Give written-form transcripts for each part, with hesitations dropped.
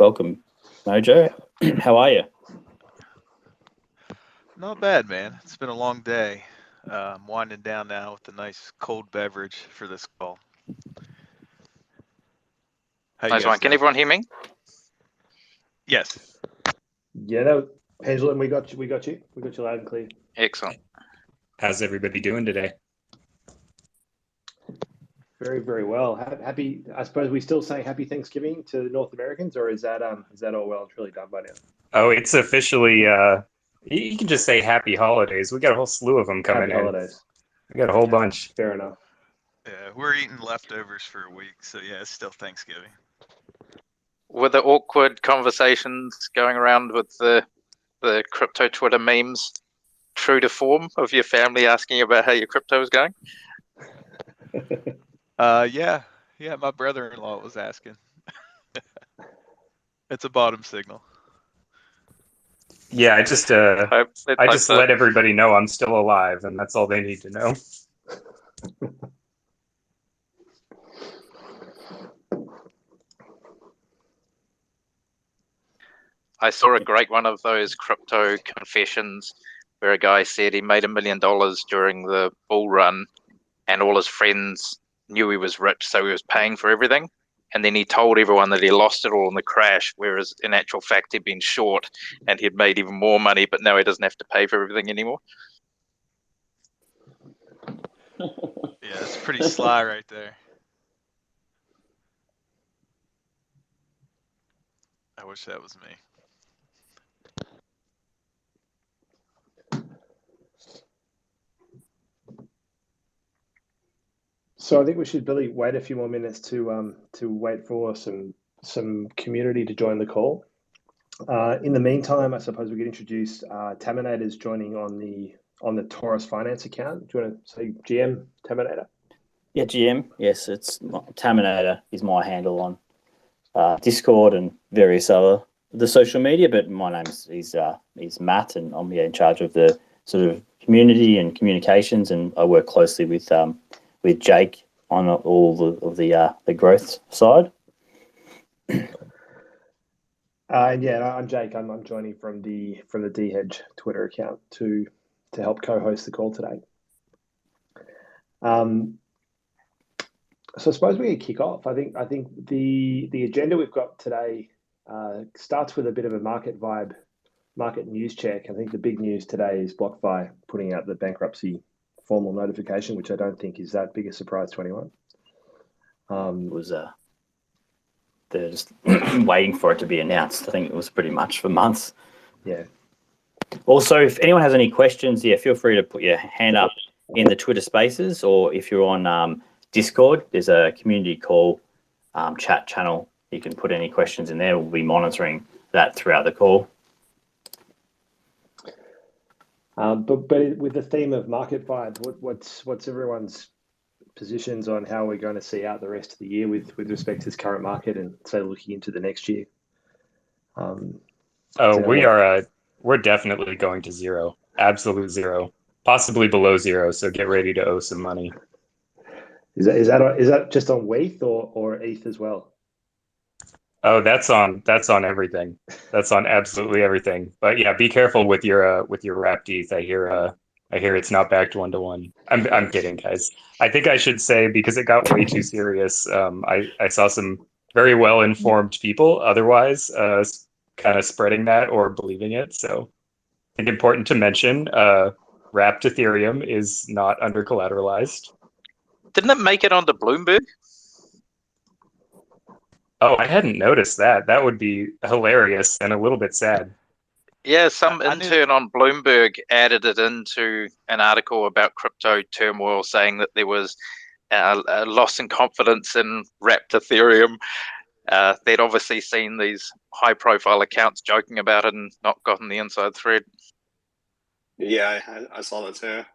Welcome, Mojo. How are you? Not bad, man. It's been a long day. I'm winding down now with a nice cold beverage for this call. Nice one. Can everyone hear me? Yes. Yeah, no, Pendulum, we got you. We got you loud and clear. Excellent. How's everybody doing today? Very, very well. Happy. I suppose we still say Happy Thanksgiving to North Americans, or is that all well and truly done by now? Oh, it's officially. You can just say Happy Holidays. We got a whole slew of them coming Happy holidays. We got a whole bunch. Fair enough. Yeah, we're eating leftovers for a week, so yeah, it's still Thanksgiving. Were the awkward conversations going around with the crypto Twitter memes true to form of your family asking about how your crypto is going? Yeah, my brother-in-law was asking. It's a bottom signal. Yeah, I just let everybody know I'm still alive, and that's all they need to know. I saw a great one of those crypto confessions where a guy said he made $1 million during the bull run, and all his friends knew he was rich, so he was paying for everything. And then he told everyone that he lost it all in the crash, whereas in actual fact he'd been short and he'd made even more money, but now he doesn't have to pay for everything anymore. Yeah, it's pretty sly right there. I wish that was me. So I think we should really wait a few more minutes to wait for some community to join the call. In the meantime, I suppose we could introduce Taminator's joining on the Toros Finance account. Do you want to say GM Taminator? Yeah, GM. Yes, it's Taminator is my handle on Discord and various other the social media. But my name's is Matt, and I'm in charge of the sort of community and communications, and I work closely with Jake on all of the growth side. Yeah, I'm Jake. I'm joining from the dHEDGE Twitter account to help co-host the call today. So I suppose we can kick off. I think the agenda we've got today starts with a bit of a market news check. I think the big news today is BlockFi putting out the bankruptcy formal notification, which I don't think is that big a surprise to anyone. They're just waiting for it to be announced. I think it was pretty much for months. Yeah. Also, if anyone has any questions, feel free to put your hand up in the Twitter Spaces, or if you're on Discord, there's a community call chat channel. You can put any questions in there. We'll be monitoring that throughout the call. But with the theme of market vibes, what's everyone's positions on how we're going to see out the rest of the year with respect to this current market, and say looking into the next year? We're definitely going to zero, absolute zero, possibly below zero. So get ready to owe some money. Is that just on WETH or ETH as well? Oh, that's on everything. That's on absolutely everything. But yeah, be careful with your wrapped ETH. I hear it's not backed 1-to-1. I'm kidding, guys. I think I should say, because it got way too serious. I saw some very well informed people otherwise kind of spreading that or believing it. So I think important to mention, wrapped Ethereum is not under collateralized. Didn't it make it onto Bloomberg? Oh, I hadn't noticed that. That would be hilarious and a little bit sad. Yeah, some intern on Bloomberg added it into an article about crypto turmoil, saying that there was a loss in confidence in wrapped Ethereum. They'd obviously seen these high-profile accounts joking about it and not gotten the inside thread. Yeah, I saw that too.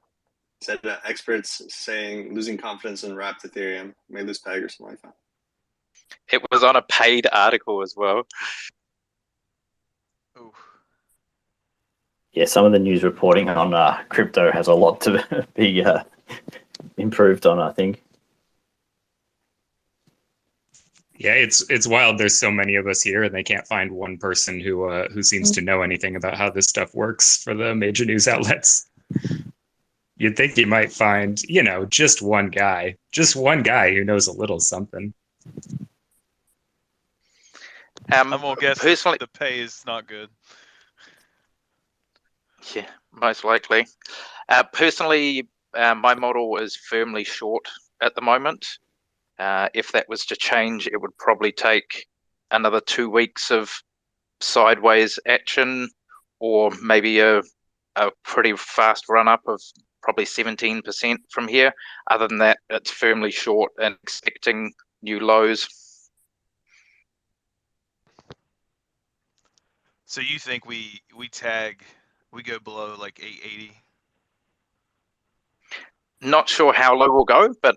Said that experts saying losing confidence in wrapped Ethereum may lose peg or something like that. It was on a paid article as well. Ooh. Yeah, some of the news reporting on crypto has a lot to be improved on, I think. Yeah, it's wild. There's so many of us here, and they can't find one person who seems to know anything about how this stuff works for the major news outlets. You'd think you might find, just one guy who knows a little something. I'm gonna guess personally, the pay is not good. Yeah, most likely. Personally, my model is firmly short at the moment. If that was to change, it would probably take another 2 weeks of sideways action, or maybe a pretty fast run up of probably 17% from here. Other than that, it's firmly short and expecting new lows. So you think we go below like 880? Not sure how low we'll go, but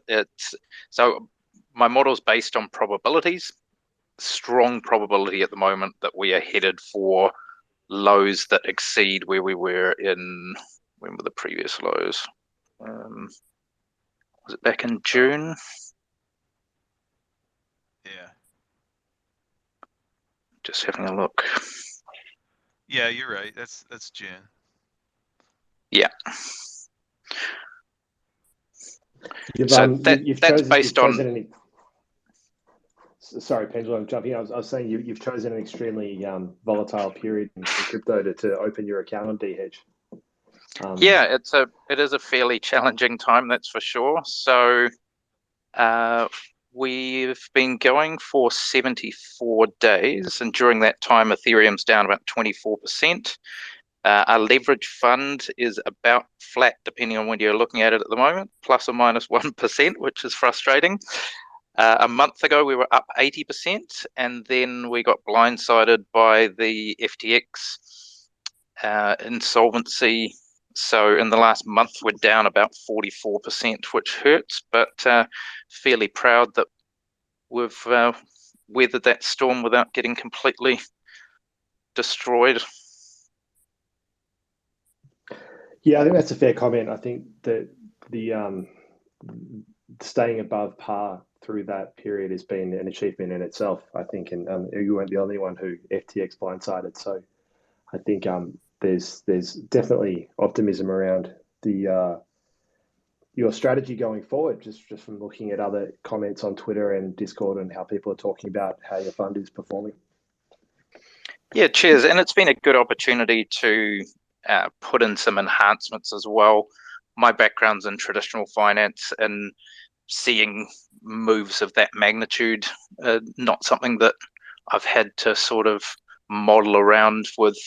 so my model's based on probabilities. Strong probability at the moment that we are headed for lows that exceed where we were when were the previous lows? Was it back in June? Yeah. Just having a look. Yeah, you're right. That's June. Yeah. You've that's based on. Sorry, Pendulum, jumping in. I was saying you've chosen an extremely volatile period in crypto to open your account on dHEDGE. Yeah, it is a fairly challenging time, that's for sure. So we've been going for 74 days, and during that time, Ethereum's down about 24%. Our leverage fund is about flat, depending on when you're looking at it at the moment, plus or minus 1%, which is frustrating. A month ago, we were up 80%, and then we got blindsided by the FTX insolvency. So in the last month, we're down about 44%, which hurts, but fairly proud that we've weathered that storm without getting completely destroyed. Yeah, I think that's a fair comment. I think that the staying above par through that period has been an achievement in itself, I think, and you weren't the only one who FTX blindsided. So I think there's definitely optimism around your strategy going forward, just from looking at other comments on Twitter and Discord and how people are talking about how your fund is performing. Yeah, cheers. And it's been a good opportunity to put in some enhancements as well. My background's in traditional finance, and seeing moves of that magnitude, not something that I've had to sort of model around with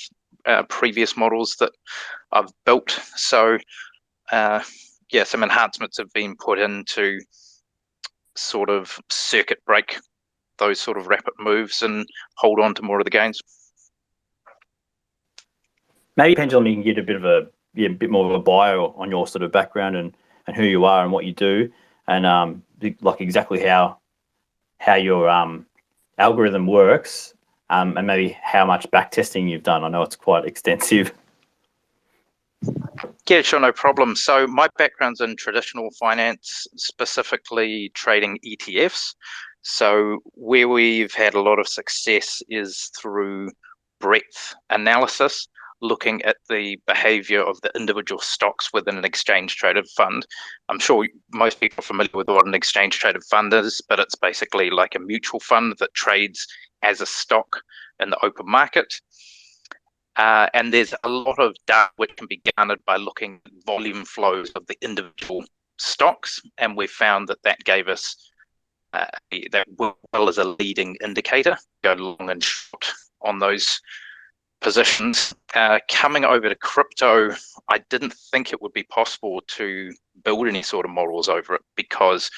previous models that I've built. So some enhancements have been put in to sort of circuit break those sort of rapid moves and hold on to more of the gains. Maybe, Pendulum, you can get a bit more of a bio on your sort of background and who you are and what you do, and like exactly how your algorithm works, and maybe how much back testing you've done. I know it's quite extensive. Yeah, sure, no problem. So my background's in traditional finance, specifically trading ETFs. So where we've had a lot of success is through breadth analysis, looking at the behavior of the individual stocks within an exchange-traded fund. I'm sure most people are familiar with what an exchange-traded fund is, but it's basically like a mutual fund that trades as a stock in the open market. And there's a lot of data which can be garnered by looking at volume flows of the individual stocks, and we found that gave us that well as a leading indicator, go long and short on those positions. Coming over to crypto, I didn't think it would be possible to build any sort of models over it, because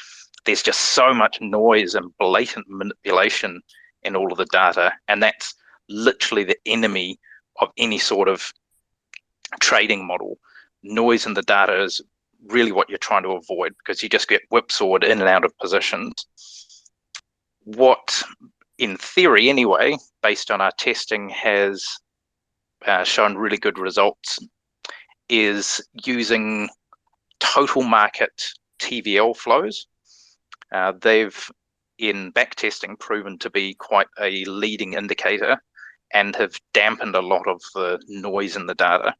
there's just so much noise and blatant manipulation in all of the data, and that's literally the enemy of any sort of trading model. Noise in the data is really what you're trying to avoid, because you just get whipsawed in and out of positions. What, in theory anyway, based on our testing, has shown really good results is using total market TVL flows. They've in backtesting proven to be quite a leading indicator and have dampened a lot of the noise in the data.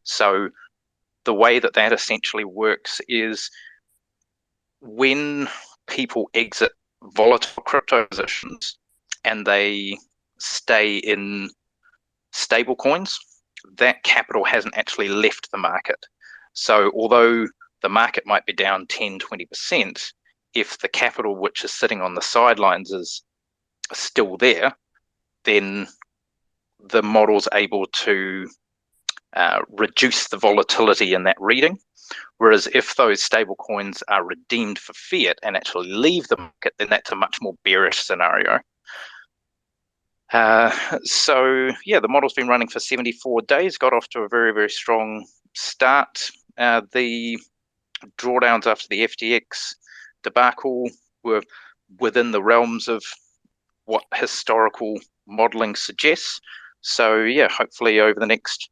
So the way that that essentially works is when people exit volatile crypto positions and they stay in stable coins, that capital hasn't actually left the market. So although the market might be down 10, 20%, if the capital which is sitting on the sidelines is still there, then the model's able to reduce the volatility in that reading. Whereas if those stable coins are redeemed for fiat and actually leave the market, then that's a much more bearish scenario. So yeah, the model's been running for 74 days, got off to a very, very strong start. The drawdowns after the FTX debacle were within the realms of what historical modeling suggests. So yeah, hopefully over the next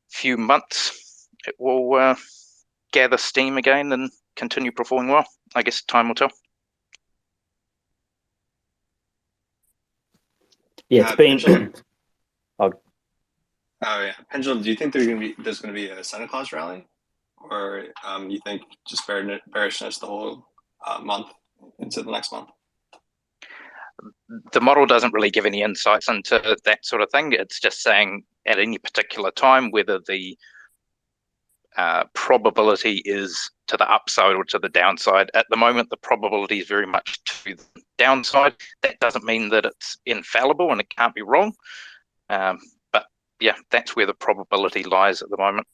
few months it will gather steam again and continue performing well. I guess time will tell. Yeah, it's been. Pendulum. Oh. Oh yeah, Pendulum. Do you think there's going to be a Santa Claus rally, or you think just bearishness the whole month into the next month? The model doesn't really give any insights into that sort of thing. It's just saying at any particular time whether the probability is to the upside or to the downside. At the moment, the probability is very much to the downside. That doesn't mean that it's infallible and it can't be wrong. But yeah, that's where the probability lies at the moment.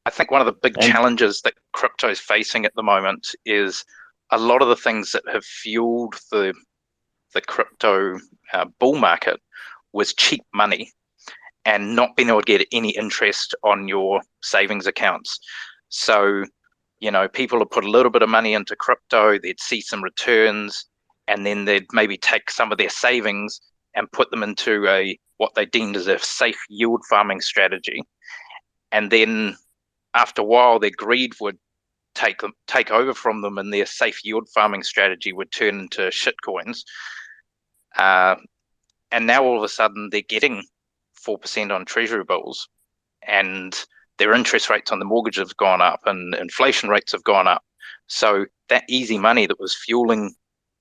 I think one of the big challenges that crypto is facing at the moment is a lot of the things that have fueled the crypto bull market was cheap money and not being able to get any interest on your savings accounts. So, you know, people have put a little bit of money into crypto, they'd see some returns, and then they'd maybe take some of their savings and put them into what they deemed as a safe yield farming strategy. And then after a while, their greed would take over from them, and their safe yield farming strategy would turn into shitcoins. And now all of a sudden they're getting 4% on treasury bills, and their interest rates on the mortgage have gone up, and inflation rates have gone up. So that easy money that was fueling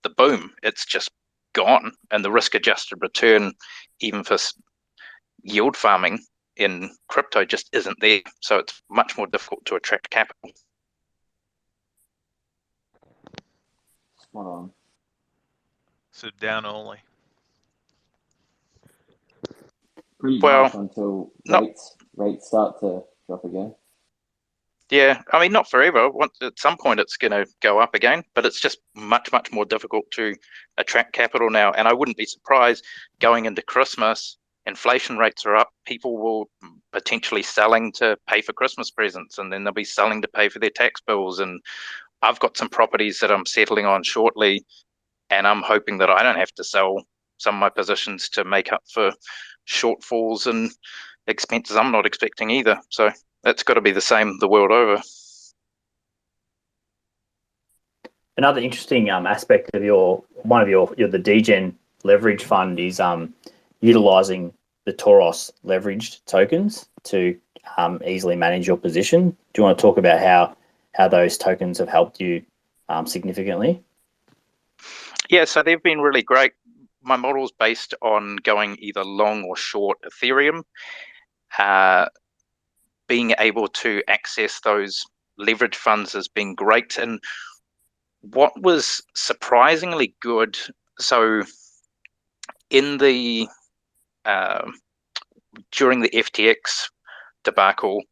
the boom, it's just gone, and the risk-adjusted return, even for yield farming in crypto, just isn't there. So it's much more difficult to attract capital. Spot on. So down only. Pretty Well, much until rates start to drop again. Yeah, I mean, not forever. At some point, it's going to go up again, but it's just much, much more difficult to attract capital now. And I wouldn't be surprised going into Christmas, inflation rates are up. People will potentially selling to pay for Christmas presents, and then they'll be selling to pay for their tax bills. And I've got some properties that I'm settling on shortly, and I'm hoping that I don't have to sell some of my positions to make up for shortfalls and expenses I'm not expecting either. So that's got to be the same the world over. Another interesting aspect of the dGen leverage fund is utilizing the Toros leveraged tokens to easily manage your position. Do you want to talk about how those tokens have helped you significantly? Yeah, so they've been really great. My model is based on going either long or short Ethereum. Being able to access those leverage funds has been great. And what was surprisingly good, so in the during the FTX debacle,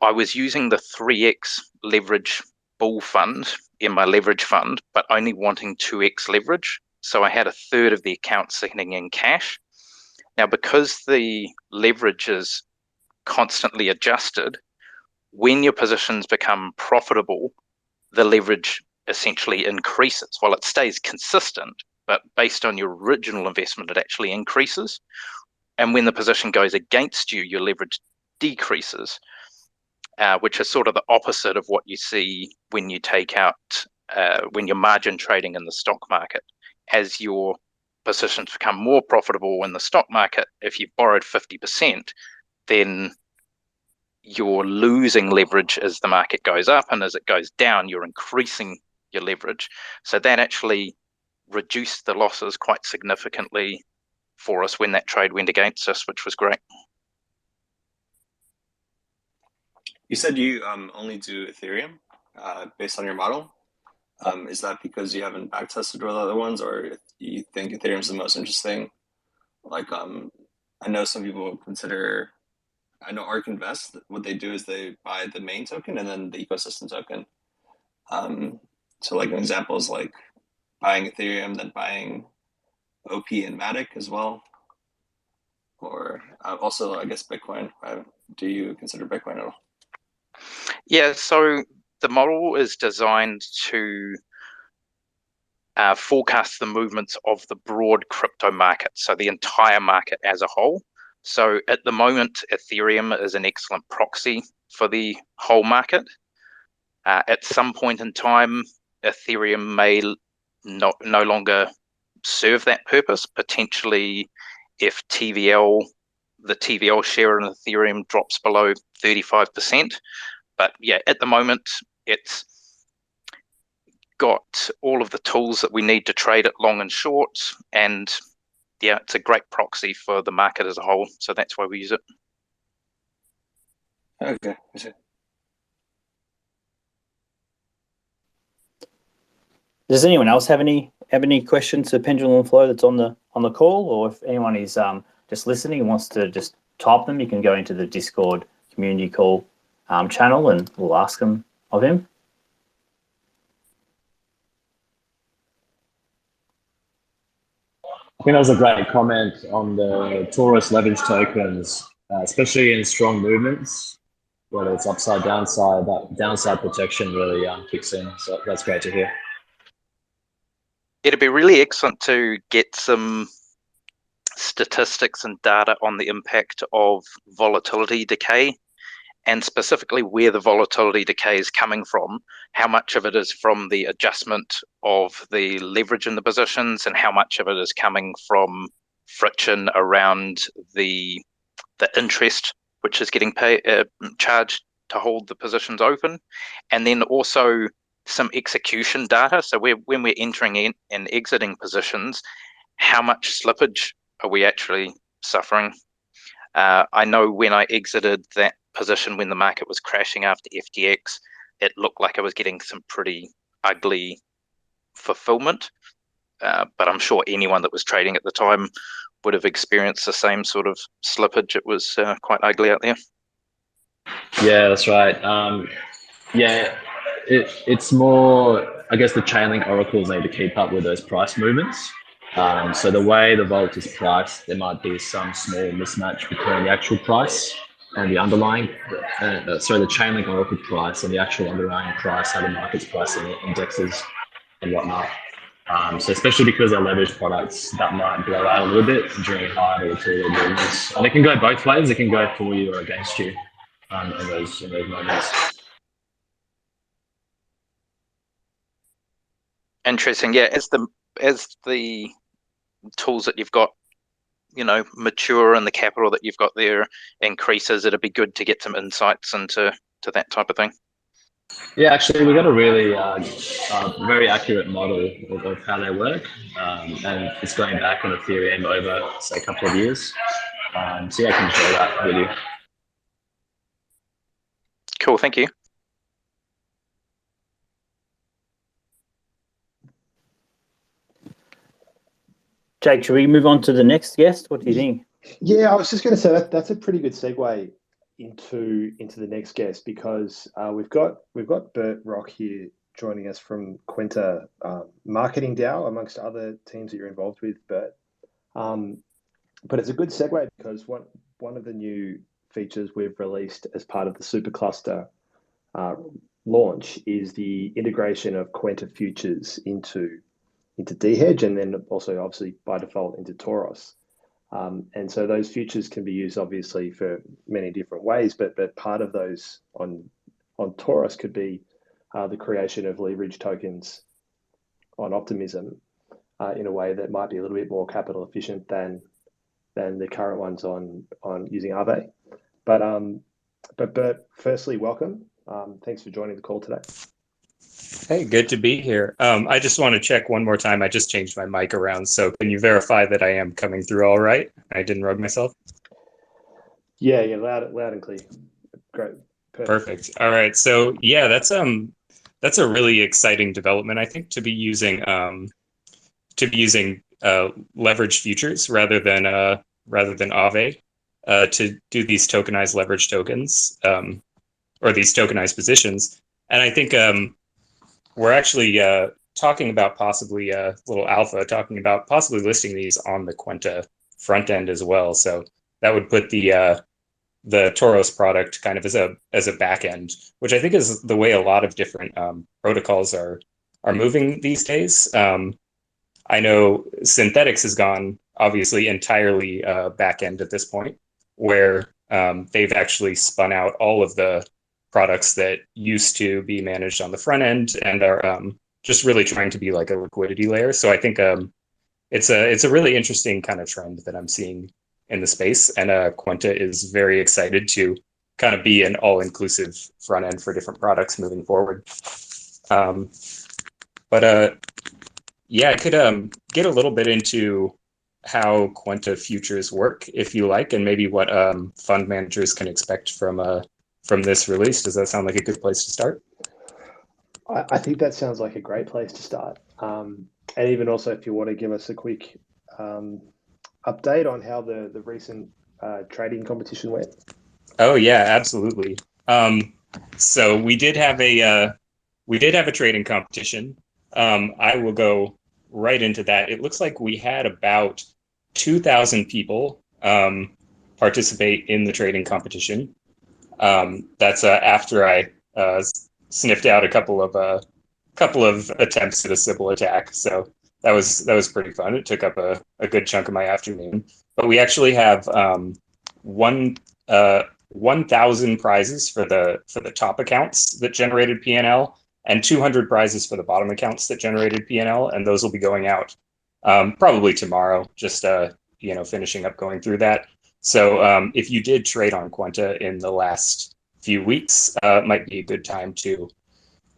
I was using the 3x leverage bull fund in my leverage fund, but only wanting 2x leverage. So I had a third of the account sitting in cash. Now, because the leverage is constantly adjusted, when your positions become profitable, the leverage essentially increases. Well, it stays consistent, but based on your original investment, it actually increases. And when the position goes against you, your leverage decreases. which is sort of the opposite of what you see when you take out, when you're margin trading in the stock market. As your positions become more profitable in the stock market, if you've borrowed 50%, then you're losing leverage as the market goes up, and as it goes down, you're increasing your leverage. So that actually reduced the losses quite significantly for us when that trade went against us, which was great. You said you only do Ethereum based on your model. Is that because you haven't backtested with other ones, or you think Ethereum is the most interesting? Like, I know some people consider, I know ARK Invest, what they do is they buy the main token and then the ecosystem token. So like an example is like buying Ethereum, then buying OP and Matic as well. Or also, I guess, Bitcoin. Do you consider Bitcoin at all? Yeah, so the model is designed to forecast the movements of the broad crypto market, so the entire market as a whole. So at the moment, Ethereum is an excellent proxy for the whole market. At some point in time, Ethereum may no longer serve that purpose. Potentially, if the TVL share in Ethereum drops below 35%. But yeah, at the moment, it's got all of the tools that we need to trade it long and short, and yeah, it's a great proxy for the market as a whole. So that's why we use it. Okay. Does anyone else have any questions to Pendulum Flow that's on the call, or if anyone is just listening and wants to just type them, you can go into the Discord community call channel and we'll ask them of him. I think that was a great comment on the Toros leverage tokens, especially in strong movements, whether it's upside, downside, that downside protection really kicks in. So that's great to hear. It'd be really excellent to get some statistics and data on the impact of volatility decay, and specifically where the volatility decay is coming from, how much of it is from the adjustment of the leverage in the positions, and how much of it is coming from friction around the interest which is getting charged to hold the positions open, and then also some execution data. So when we're entering in and exiting positions, how much slippage are we actually suffering? I know when I exited that position when the market was crashing after FTX, it looked like I was getting some pretty ugly fulfillment, but I'm sure anyone that was trading at the time would have experienced the same sort of slippage. It was quite ugly out there. Yeah, that's right. Yeah, it's more, I guess the Chainlink oracles need to keep up with those price movements. So the way the vault is priced, there might be some small mismatch between the actual price and the underlying, the Chainlink oracle price and the actual underlying price, how the market's pricing indexes and whatnot. So especially because they're leveraged products, that might blow out a little bit during high volatility movements. And it can go both ways. It can go for you or against you in those moments. Interesting. Yeah, as the tools that you've got, mature, and the capital that you've got there increases, it'd be good to get some insights into that type of thing. Yeah, actually, we got a really very accurate model of how they work, and it's going back on Ethereum over, say, a couple of years. So yeah, I can share that with you. Cool, thank you. Jake, should we move on to the next guest? What do you think? Yeah, I was just going to say that's a pretty good segue into the next guest, because we've got Burt Rock here joining us from Kwenta Marketing DAO, amongst other teams that you're involved with, Burt. But it's a good segue because one of the new features we've released as part of the Supercluster launch is the integration of Kwenta futures into dHEDGE, and then also obviously by default into Toros. And so those futures can be used obviously for many different ways, but part of those on Toros could be the creation of leverage tokens on Optimism in a way that might be a little bit more capital efficient than the current ones on using Aave. But Burt, firstly, welcome. Thanks for joining the call today. Hey, good to be here. I just want to check one more time. I just changed my mic around, so can you verify that I am coming through all right? I didn't rug myself? Yeah, loud and clear. Great. Perfect. All right. So yeah, that's a really exciting development, I think, to be using leveraged futures rather than Aave to do these tokenized leverage tokens or these tokenized positions. And I think we're actually talking about possibly a little alpha, talking about possibly listing these on the Kwenta front end as well. So that would put the Toros product kind of as a back end, which I think is the way a lot of different protocols are moving these days. I know Synthetics has gone obviously entirely back end at this point, where they've actually spun out all of the products that used to be managed on the front end and are just really trying to be like a liquidity layer. So I think it's a really interesting kind of trend that I'm seeing in the space, and Kwenta is very excited to kind of be an all-inclusive front end for different products moving forward. Yeah, I could get a little bit into how Kwenta futures work, if you like, and maybe what fund managers can expect from this release. Does that sound like a good place to start? I think that sounds like a great place to start. And even also, if you want to give us a quick update on how the recent trading competition went. Oh yeah, absolutely. So we did have a trading competition. I will go right into that. It looks like we had about 2,000 people participate in the trading competition. That's after I sniffed out a couple of attempts at a Sybil attack. So that was pretty fun. It took up a good chunk of my afternoon. But we actually have 1,000 prizes for the top accounts that generated PNL, and 200 prizes for the bottom accounts that generated PNL, and those will be going out probably tomorrow. Just finishing up going through that. So if you did trade on Kwenta in the last few weeks, it might be a good time to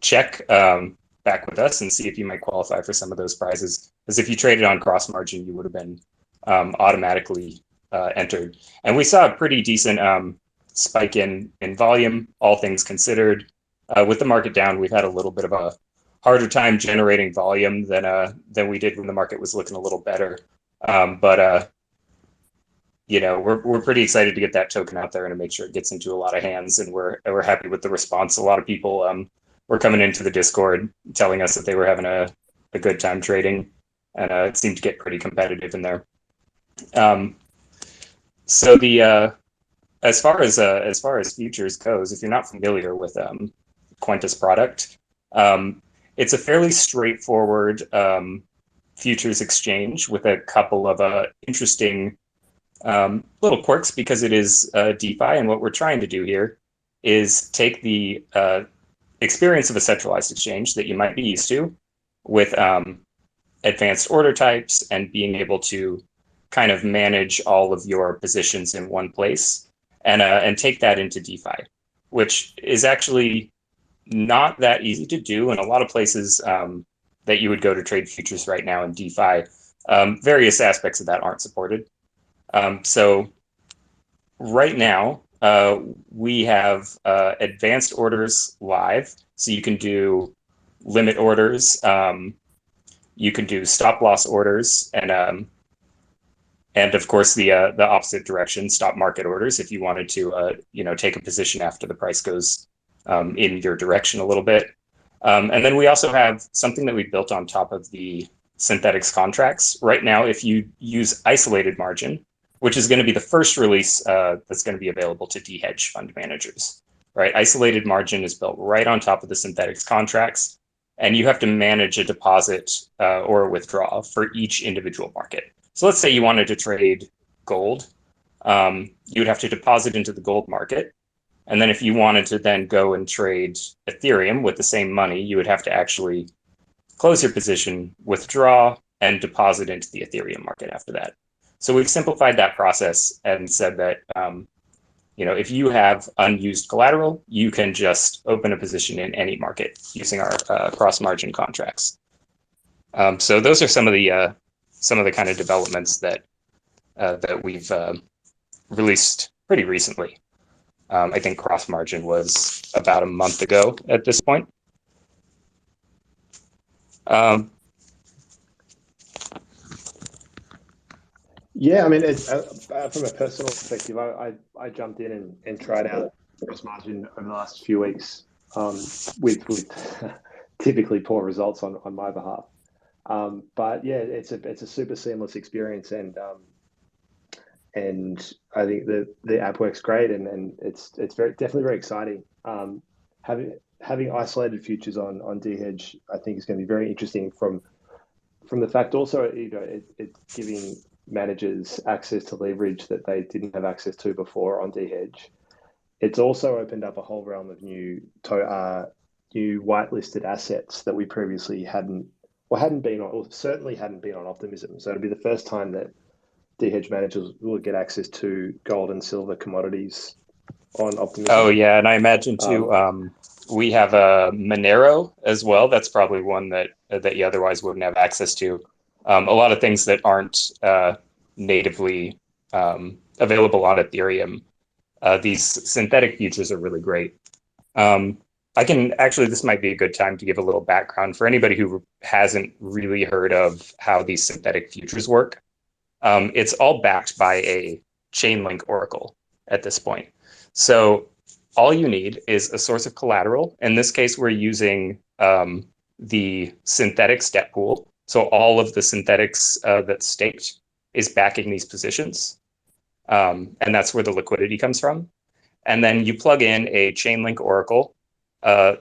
check back with us and see if you might qualify for some of those prizes. Because if you traded on cross margin, you would have been automatically entered. And we saw a pretty decent spike in volume, all things considered. With the market down, we've had a little bit of a harder time generating volume than we did when the market was looking a little better. We're pretty excited to get that token out there and to make sure it gets into a lot of hands. And we're happy with the response. A lot of people were coming into the Discord telling us that they were having a good time trading, and it seemed to get pretty competitive in there. So as far as futures goes, if you're not familiar with Kwenta's product, it's a fairly straightforward futures exchange with a couple of interesting little quirks, because it is DeFi, and what we're trying to do here is take the experience of a centralized exchange that you might be used to with advanced order types and being able to kind of manage all of your positions in one place, and take that into DeFi, which is actually not that easy to do in a lot of places that you would go to trade futures right now in DeFi. Various aspects of that aren't supported. So right now, we have advanced orders live. So you can do limit orders, you can do stop loss orders, and of course the opposite direction, stop market orders, if you wanted to take a position after the price goes in your direction a little bit. And then we also have something that we built on top of the Synthetics contracts. Right now, if you use isolated margin, which is going to be the first release that's going to be available to dHEDGE fund managers, right? Isolated margin is built right on top of the Synthetics contracts, and you have to manage a deposit or a withdrawal for each individual market. So let's say you wanted to trade gold, you would have to deposit into the gold market, And then if you wanted to then go and trade Ethereum with the same money, you would have to actually close your position, withdraw, and deposit into the Ethereum market after that. So we've simplified that process and said that if you have unused collateral, you can just open a position in any market using our cross-margin contracts. So those are some of the kind of developments that we've released pretty recently. I think cross-margin was about a month ago at this point. Yeah, I mean, from a personal perspective, I jumped in and tried out cross margin over the last few weeks with typically poor results on my behalf. But yeah, it's a super seamless experience, and I think the app works great, and it's definitely very exciting. Having isolated futures on dHEDGE, I think is going to be very interesting from the fact also, it's giving managers access to leverage that they didn't have access to before on dHEDGE. It's also opened up a whole realm of new whitelisted assets that we previously hadn't been on, or certainly hadn't been on Optimism. So it'll be the first time that dHEDGE managers will get access to gold and silver commodities on Optimism. Oh yeah, and I imagine too. We have a Monero as well. That's probably one that you otherwise wouldn't have access to. A lot of things that aren't natively available on Ethereum. These synthetic futures are really great. This might be a good time to give a little background for anybody who hasn't really heard of how these synthetic futures work. It's all backed by a Chainlink oracle at this point. So all you need is a source of collateral. In this case, we're using the synthetic step pool. So all of the synthetics that's staked is backing these positions. And that's where the liquidity comes from. And then you plug in a Chainlink oracle,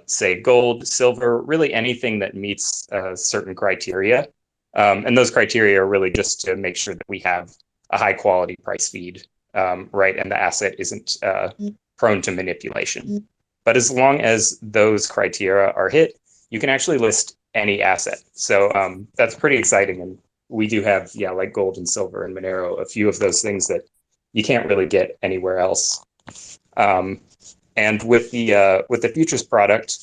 say gold, silver, really anything that meets certain criteria. And those criteria are really just to make sure that we have a high quality price feed, right? And the asset isn't prone to manipulation. But as long as those criteria are hit, you can actually list any asset. So that's pretty exciting. And we do have, like gold and silver and Monero, a few of those things that you can't really get anywhere else. And with the futures product,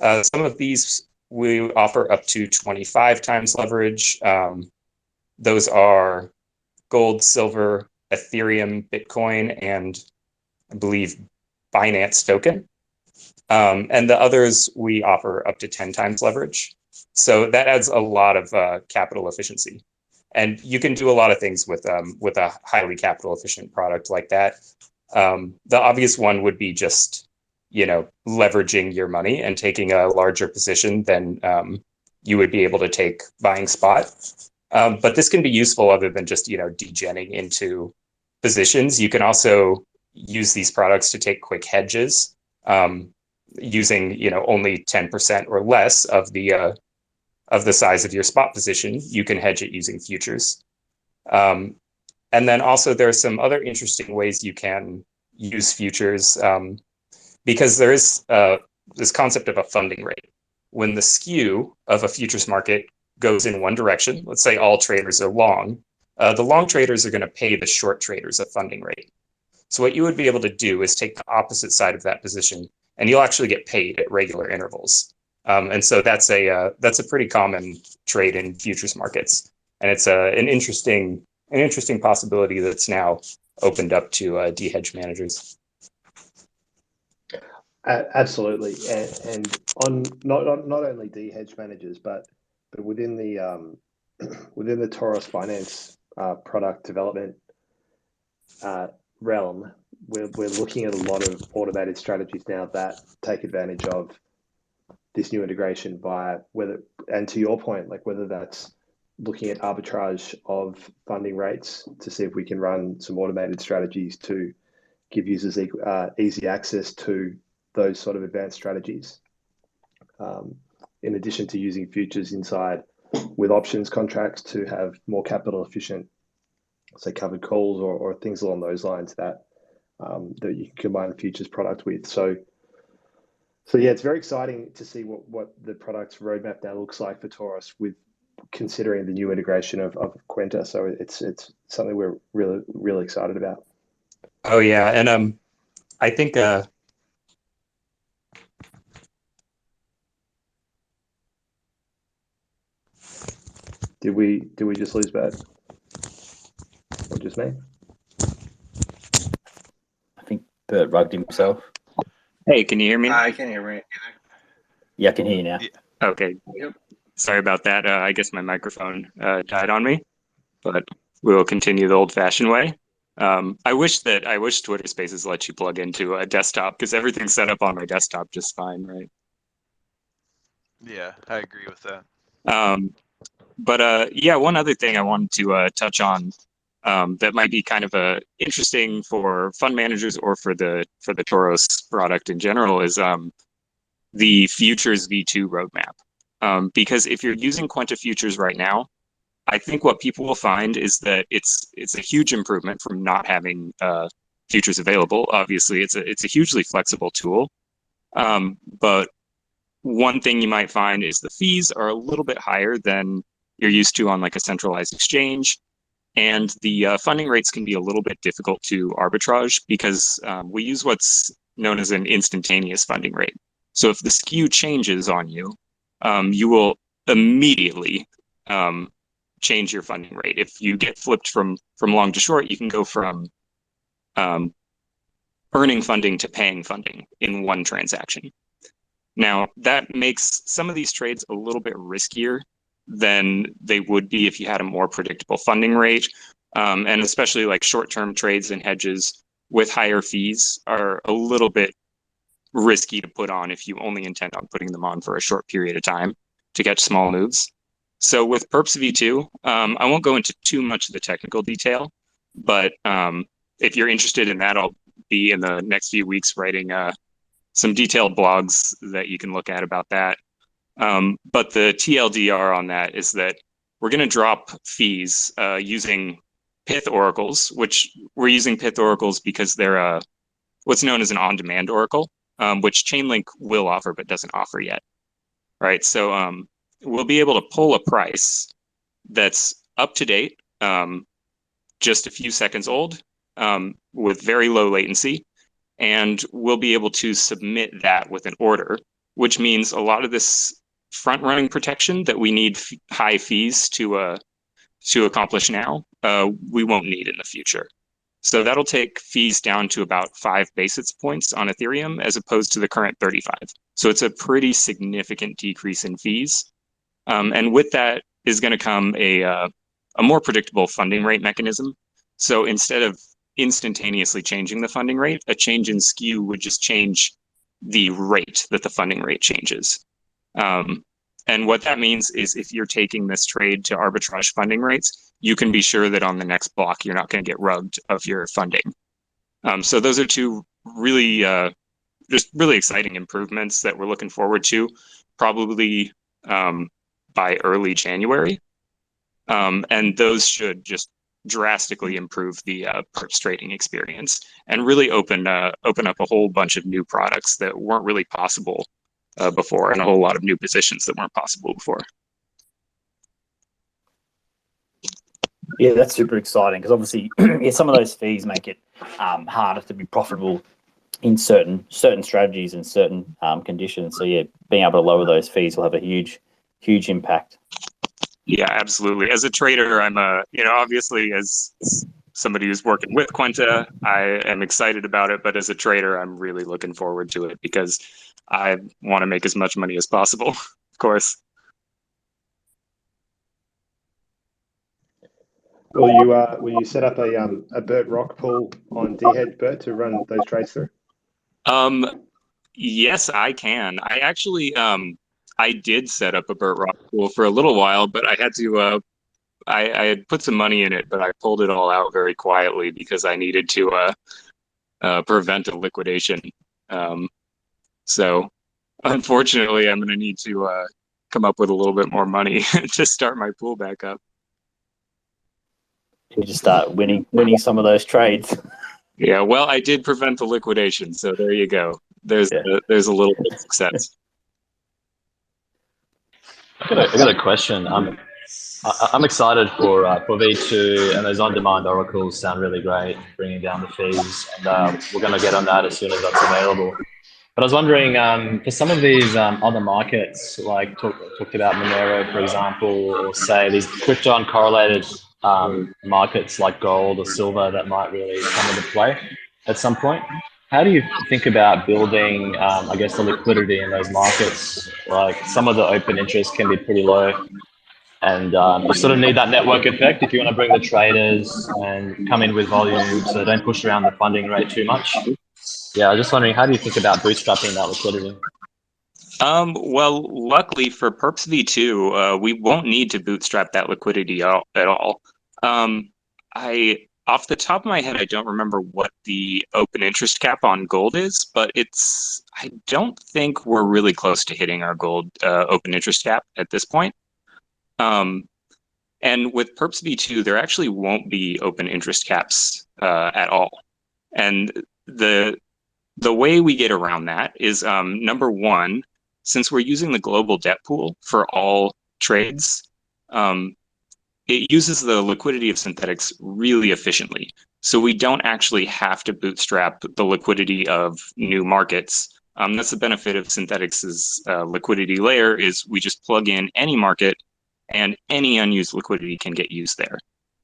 some of these we offer up to 25 times leverage. Those are gold, silver, Ethereum, Bitcoin, and I believe Binance token. And the others we offer up to 10 times leverage. So that adds a lot of capital efficiency. And you can do a lot of things with a highly capital efficient product like that. The obvious one would be just, leveraging your money and taking a larger position than you would be able to take buying spot. But this can be useful other than just, degenning into positions. You can also use these products to take quick hedges using, only 10% or less of the size of your spot position. You can hedge it using futures. And then also there are some other interesting ways you can use futures because there is this concept of a funding rate. When the skew of a futures market goes in one direction, let's say all traders are long, the long traders are going to pay the short traders a funding rate. So what you would be able to do is take the opposite side of that position, and you'll actually get paid at regular intervals. And so that's a pretty common trade in futures markets, and it's an interesting possibility that's now opened up to dHEDGE managers. Absolutely, and on not only dHEDGE managers, but within the Toros finance product development realm, we're looking at a lot of automated strategies now that take advantage of this new integration by and to your point, like whether that's looking at arbitrage of funding rates to see if we can run some automated strategies to give users easy access to those sort of advanced strategies. In addition to using futures inside with options contracts to have more capital efficient, say covered calls or things along those lines that that you can combine the futures product with. So yeah, it's very exciting to see what the product's roadmap now looks like for Toros, with considering the new integration of Kwenta. So it's something we're really excited about. Oh yeah, and I think did we just lose Burt? Or just me? I think Burt rugged himself. hey, can you hear me? I can't hear me either. Yeah, I can hear you now. Yeah. Okay. Yep. Sorry about that. I guess my microphone died on me, but we'll continue the old-fashioned way. I wish Twitter Spaces let you plug into a desktop, because everything's set up on my desktop just fine, right? Yeah, I agree with that. But yeah, one other thing I wanted to touch on that might be kind of interesting for fund managers or for the Toros product in general is the Futures V2 roadmap. Because if you're using Kwenta Futures right now, I think what people will find is that it's a huge improvement from not having futures available. Obviously, it's a hugely flexible tool, but one thing you might find is the fees are a little bit higher than you're used to on like a centralized exchange, and the funding rates can be a little bit difficult to arbitrage because we use what's known as an instantaneous funding rate. So if the skew changes on you, you will immediately change your funding rate. If you get flipped from long to short, you can go from earning funding to paying funding in one transaction. Now, that makes some of these trades a little bit riskier than they would be if you had a more predictable funding rate. And especially like short-term trades and hedges with higher fees are a little bit risky to put on if you only intend on putting them on for a short period of time to catch small moves. So with Perps V2, I won't go into too much of the technical detail, but if you're interested in that, I'll be in the next few weeks writing some detailed blogs that you can look at about that. But the TLDR on that is that we're going to drop fees using Pyth oracles, which we're using Pyth oracles because they're what's known as an on-demand oracle, which Chainlink will offer but doesn't offer yet. Right, so we'll be able to pull a price that's up to date, just a few seconds old, with very low latency, and we'll be able to submit that with an order, which means a lot of this front-running protection that we need high fees to accomplish now, we won't need in the future. So that'll take fees down to about 5 basis points on Ethereum as opposed to the current 35. So it's a pretty significant decrease in fees. And with that is going to come a more predictable funding rate mechanism. So instead of instantaneously changing the funding rate, a change in skew would just change the rate that the funding rate changes. And what that means is if you're taking this trade to arbitrage funding rates, you can be sure that on the next block, you're not going to get rugged of your funding. So those are two really, just really exciting improvements that we're looking forward to, probably by early January. And those should just drastically improve the perps trading experience and really open up a whole bunch of new products that weren't really possible before, and a whole lot of new positions that weren't possible before. Yeah, that's super exciting because obviously, yeah, some of those fees make it harder to be profitable in certain strategies and certain conditions. So yeah, being able to lower those fees will have a huge impact. Yeah, absolutely. As a trader, I'm obviously as somebody who's working with Kwenta, I am excited about it. But as a trader, I'm really looking forward to it because I want to make as much money as possible, of course. Will you set up a Burt Rock pool on dHEDGE, Burt, to run those trades through? Yes, I can. I actually I did set up a Burt Rock pool for a little while, but I had to I had put some money in it, but I pulled it all out very quietly because I needed to prevent a liquidation. So unfortunately, I'm going to need to come up with a little bit more money to start my pool back up. You just start winning some of those trades. Yeah, well, I did prevent the liquidation, so there you go. There's Yeah. there's a little bit of success. I got a question. I'm excited for V2, and those on-demand oracles sound really great, bringing down the fees, and we're going to get on that as soon as that's available. But I was wondering, for some of these other markets, like talked about Monero, for example, or say these crypto uncorrelated markets like gold or silver that might really come into play at some point. How do you think about building, I guess, the liquidity in those markets? Like some of the open interest can be pretty low, and you sort of need that network effect if you want to bring the traders and come in with volume, so don't push around the funding rate too much. Yeah, I was just wondering, how do you think about bootstrapping that liquidity? Well, luckily for Perps V2, we won't need to bootstrap that liquidity at all. Off the top of my head, I don't remember what the open interest cap on gold is, but I don't think we're really close to hitting our gold open interest cap at this point. And with Perps V2, there actually won't be open interest caps at all. And the way we get around that is, number one, since we're using the global debt pool for all trades, it uses the liquidity of synthetics really efficiently. So we don't actually have to bootstrap the liquidity of new markets. That's the benefit of synthetics' liquidity layer, is we just plug in any market and any unused liquidity can get used there.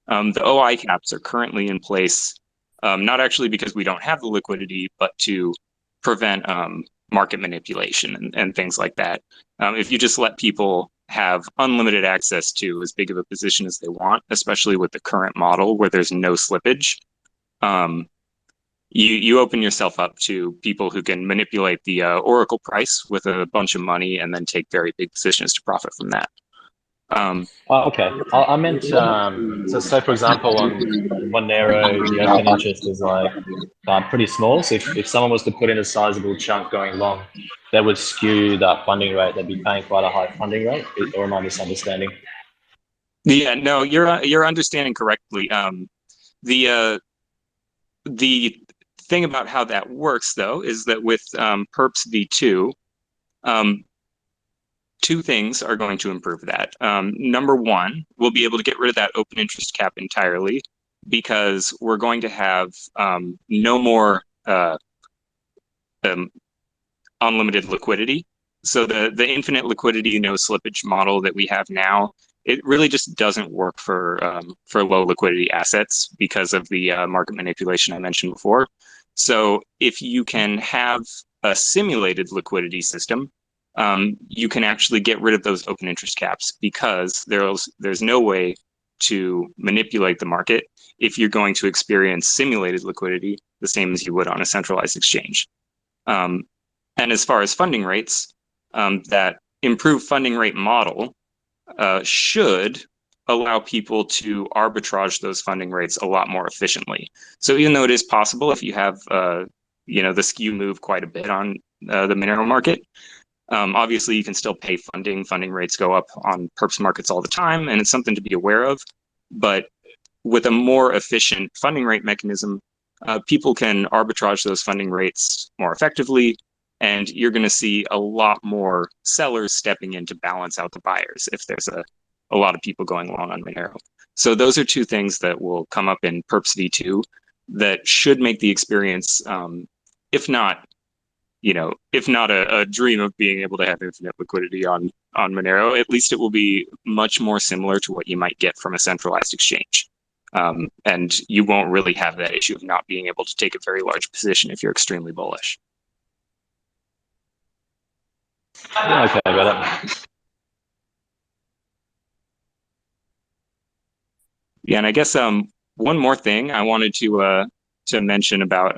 The OI caps are currently in place, not actually because we don't have the liquidity, but to prevent market manipulation and things like that. If you just let people have unlimited access to as big of a position as they want, especially with the current model where there's no slippage, you open yourself up to people who can manipulate the Oracle price with a bunch of money and then take very big positions to profit from that. Okay. I meant, so for example, on Monero, the open interest is like pretty small. So if someone was to put in a sizable chunk going long, that would skew that funding rate. They'd be paying quite a high funding rate, or am I misunderstanding? Yeah, no, you're understanding correctly. The thing about how that works, though, is that with Perps V2, two things are going to improve that. Number one, we'll be able to get rid of that open interest cap entirely, because we're going to have no more unlimited liquidity. So the infinite liquidity, no slippage model that we have now, it really just doesn't work for low liquidity assets because of the market manipulation I mentioned before. So if you can have a simulated liquidity system, you can actually get rid of those open interest caps, because there's no way to manipulate the market if you're going to experience simulated liquidity the same as you would on a centralized exchange. And as far as funding rates, that improved funding rate model should allow people to arbitrage those funding rates a lot more efficiently. So even though it is possible, if you have the skew move quite a bit on the Monero market, obviously you can still pay funding. Funding rates go up on perps markets all the time, and it's something to be aware of. But with a more efficient funding rate mechanism, people can arbitrage those funding rates more effectively, and you're going to see a lot more sellers stepping in to balance out the buyers if there's a lot of people going long on Monero. So those are two things that will come up in Perps V2 that should make the experience, if not a dream of being able to have infinite liquidity on Monero, at least it will be much more similar to what you might get from a centralized exchange. And you won't really have that issue of not being able to take a very large position if you're extremely bullish. Yeah, okay, I got it. Yeah, and I guess one more thing I wanted to mention about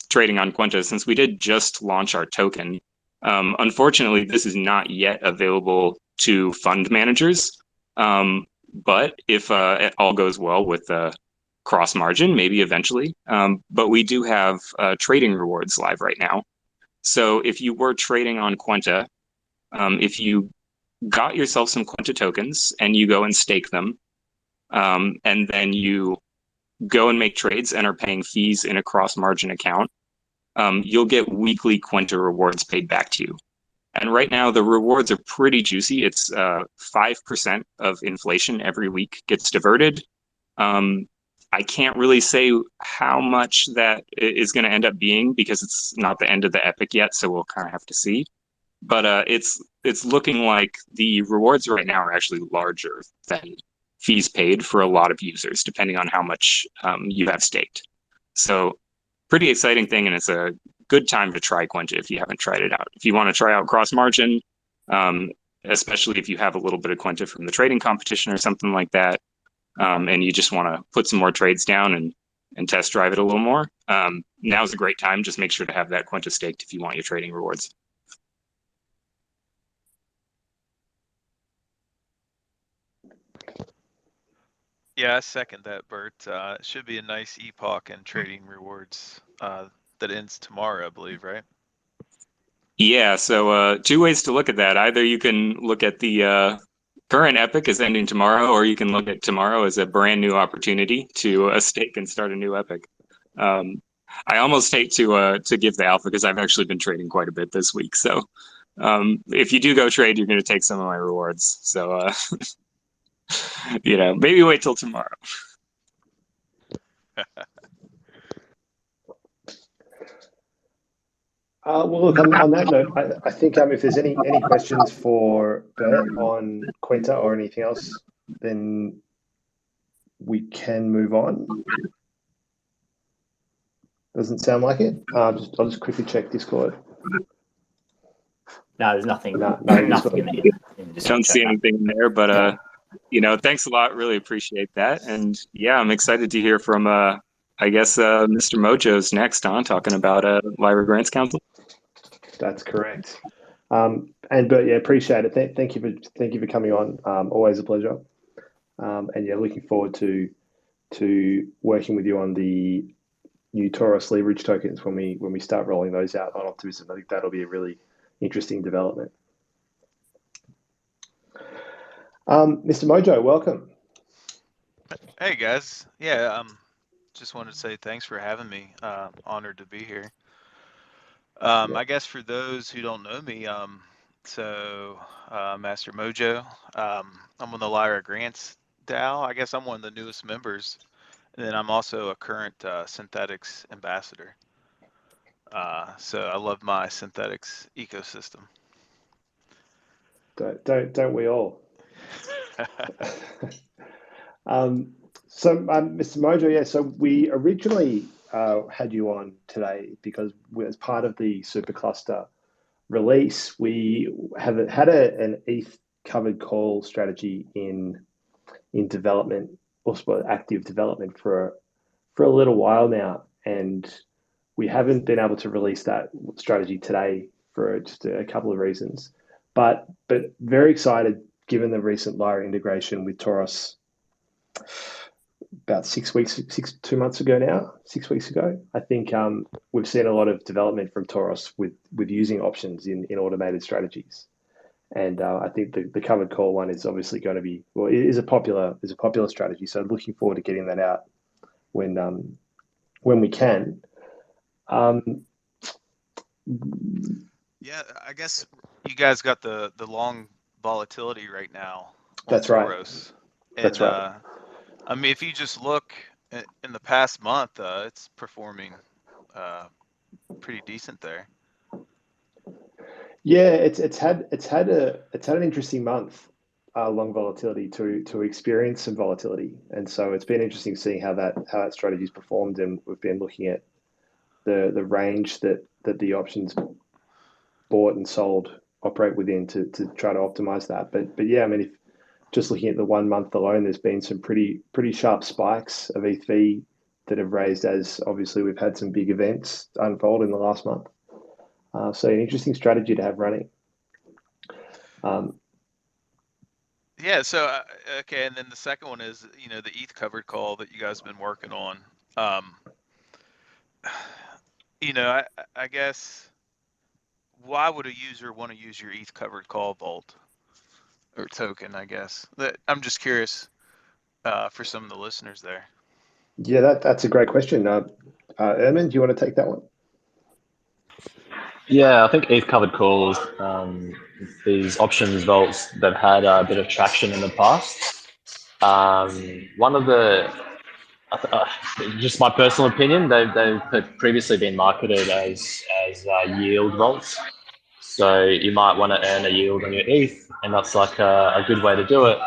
trading on Kwenta, since we did just launch our token. Unfortunately, this is not yet available to fund managers. But if it all goes well with the cross margin, maybe eventually. But we do have trading rewards live right now. So if you were trading on Kwenta, if you got yourself some Kwenta tokens and you go and stake them, and then you go and make trades and are paying fees in a cross-margin account, you'll get weekly Kwenta rewards paid back to you. And right now, the rewards are pretty juicy. It's 5% of inflation every week gets diverted. I can't really say how much that is going to end up being because it's not the end of the epic yet, so we'll kind of have to see. But it's looking like the rewards right now are actually larger than fees paid for a lot of users, depending on how much you have staked. So pretty exciting thing, and it's a good time to try Kwenta if you haven't tried it out. If you want to try out cross margin, especially if you have a little bit of Kwenta from the trading competition or something like that, and you just want to put some more trades down and test drive it a little more, now's a great time. Just make sure to have that Kwenta staked if you want your trading rewards. Yeah, I second that, Burt. It should be a nice epoch in trading rewards that ends tomorrow, I believe, right? Yeah, so two ways to look at that. Either you can look at the current epic as ending tomorrow, or you can look at tomorrow as a brand new opportunity to stake and start a new epic. I almost hate to give the alpha because I've actually been trading quite a bit this week. So if you do go trade, you're going to take some of my rewards. So maybe wait till tomorrow. Well, look, on that note, I think if there's any questions for Burt on Kwenta or anything else, then we can move on. Doesn't sound like it. I'll just quickly check Discord. No, there's nothing. Nothing in the Discord Don't see chat, anything in there, but thanks a lot. Really appreciate that, and yeah, I'm excited to hear from I guess Mr. Mojo's next on talking about Lyra Grants Council. That's correct. And Burt, yeah, appreciate it. Thank you for coming on. Always a pleasure. And yeah, looking forward to working with you on the new Toros leverage tokens when we start rolling those out on Optimism. I think that'll be a really interesting development. Mr. Mojo, welcome. Hey guys, yeah, just wanted to say thanks for having me. Honored to be here. I guess for those who don't know me, Master Mojo, I'm on the Lyra Grants DAO. I guess I'm one of the newest members, and then I'm also a current synthetics ambassador. So I love my synthetics ecosystem. Don't we all? Mr. Mojo, yeah, so we originally had you on today because as part of the Supercluster release, we have had an ETH covered call strategy in development, also active development for a little while now, and we haven't been able to release that strategy today for just a couple of reasons. But very excited given the recent Lyra integration with Toros about 6 months ago now, 6 weeks ago. I think we've seen a lot of development from Toros with using options in automated strategies. And I think the covered call one is obviously going to be, well, it is a popular strategy. So looking forward to getting that out when we can. Yeah, I guess you guys got the long volatility right now. That's Toros. Right. That's right. I mean, if you just look in the past month, it's performing pretty decent there. Yeah, it's had an interesting month, long volatility to experience some volatility, and so it's been interesting seeing how that strategy's performed, and we've been looking at the range that the options bought and sold operate within to try to optimize that. But yeah, I mean, if just looking at the 1 month alone, there's been some pretty sharp spikes of ETH that have raised as obviously we've had some big events unfold in the last month. So an interesting strategy to have running. Yeah. So okay, and then the second one is the ETH covered call that you guys have been working on. I guess why would a user want to use your ETH covered call vault or token? I guess that I'm just curious for some of the listeners there. Yeah, that's a great question. Ermin, do you want to take that one? Yeah, I think ETH covered calls, these options vaults, they've had a bit of traction in the past. One of the, just my personal opinion, they've previously been marketed as yield vaults. So you might want to earn a yield on your ETH, and that's like a good way to do it.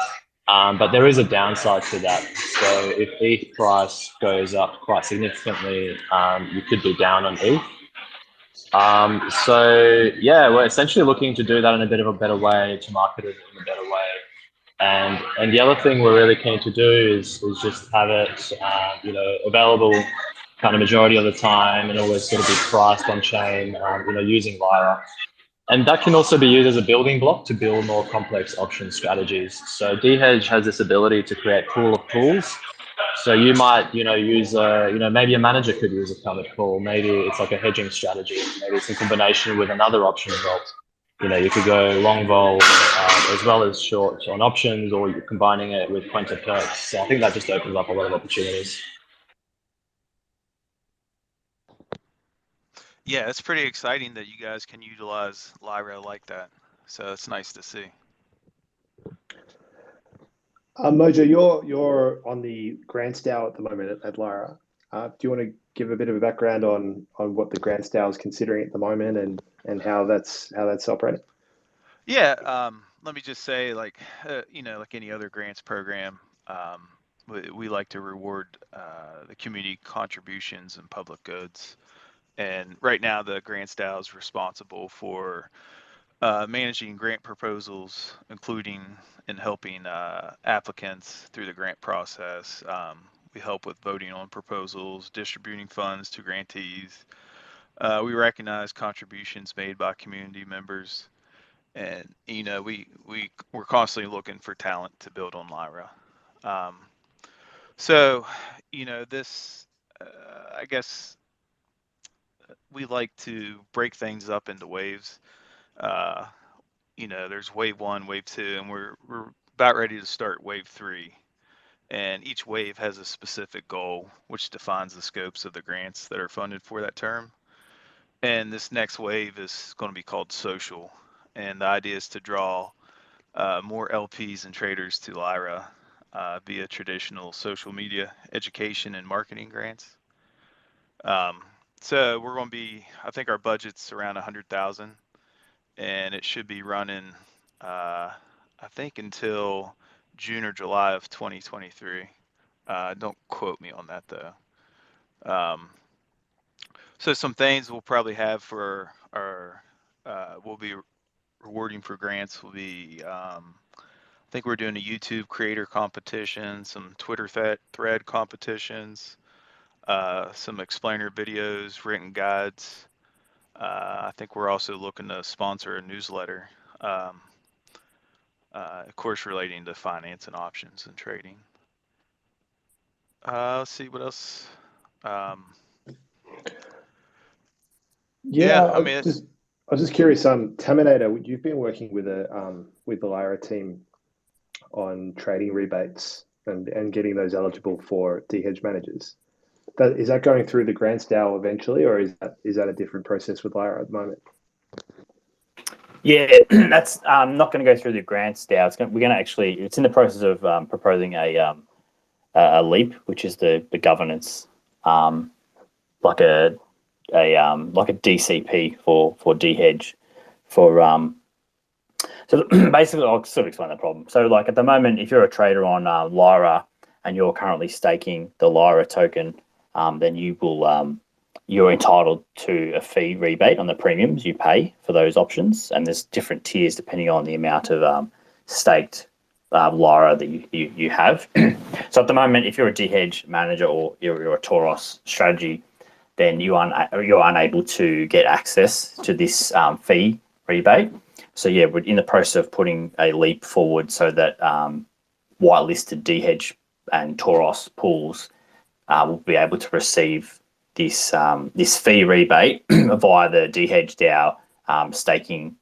But there is a downside to that. So if ETH price goes up quite significantly, you could be down on ETH. So yeah, we're essentially looking to do that in a bit of a better way, to market it in a better way. And the other thing we're really keen to do is just have it, available kind of majority of the time, and always sort of be priced on chain, using Lyra. And that can also be used as a building block to build more complex option strategies. So dHEDGE has this ability to create pool of pools. So you might, use maybe a manager could use a covered call. Maybe it's like a hedging strategy. Maybe it's in combination with another option vault. You could go long vol as well as short on options, or you're combining it with Kwenta perps. So I think that just opens up a lot of opportunities. Yeah, it's pretty exciting that you guys can utilize Lyra like that. So it's nice to see. Mojo, you're on the grant style at the moment at Lyra. Do you want to give a bit of a background on what the grant style is considering at the moment, and how that's operating? Yeah, let me just say, like any other grants program, we like to reward the community contributions and public goods. And right now, the grant style is responsible for managing grant proposals, including and helping applicants through the grant process. We help with voting on proposals, distributing funds to grantees. We recognize contributions made by community members, and we're constantly looking for talent to build on Lyra. So this, I guess we like to break things up into waves. There's wave 1, wave 2, and we're about ready to start wave 3. And each wave has a specific goal, which defines the scopes of the grants that are funded for that term. And this next wave is going to be called social. And the idea is to draw more LPs and traders to Lyra via traditional social media education and marketing grants. So we're going to be, I think our budget's around 100,000, and it should be running, I think, until June or July of 2023. Don't quote me on that though. So some things we'll probably have for our, we'll be rewarding for grants will be, I think we're doing a YouTube creator competition, some Twitter thread competitions, some explainer videos, written guides. I think we're also looking to sponsor a newsletter, of course, relating to finance and options and trading. Let's see what else. Yeah, I mean, I was just curious. Terminator, you've been working with the Lyra team on trading rebates and getting those eligible for dHEDGE managers. Is that going through the grant style eventually, or is that a different process with Lyra at the moment? Yeah, that's not going to go through the grant style. It's in the process of proposing a LEAP, which is the governance, like a DCP for dHEDGE. So basically, I'll sort of explain the problem. So like at the moment, if you're a trader on Lyra and you're currently staking the Lyra token, then you're entitled to a fee rebate on the premiums you pay for those options, and there's different tiers depending on the amount of staked Lyra that you have. So at the moment, if you're a dHEDGE manager or you're a Toros strategy, then you're unable to get access to this fee rebate. So yeah, we're in the process of putting a LEAP forward so that whitelisted dHEDGE and Toros pools will be able to receive this fee rebate via the dHEDGE DAO, staking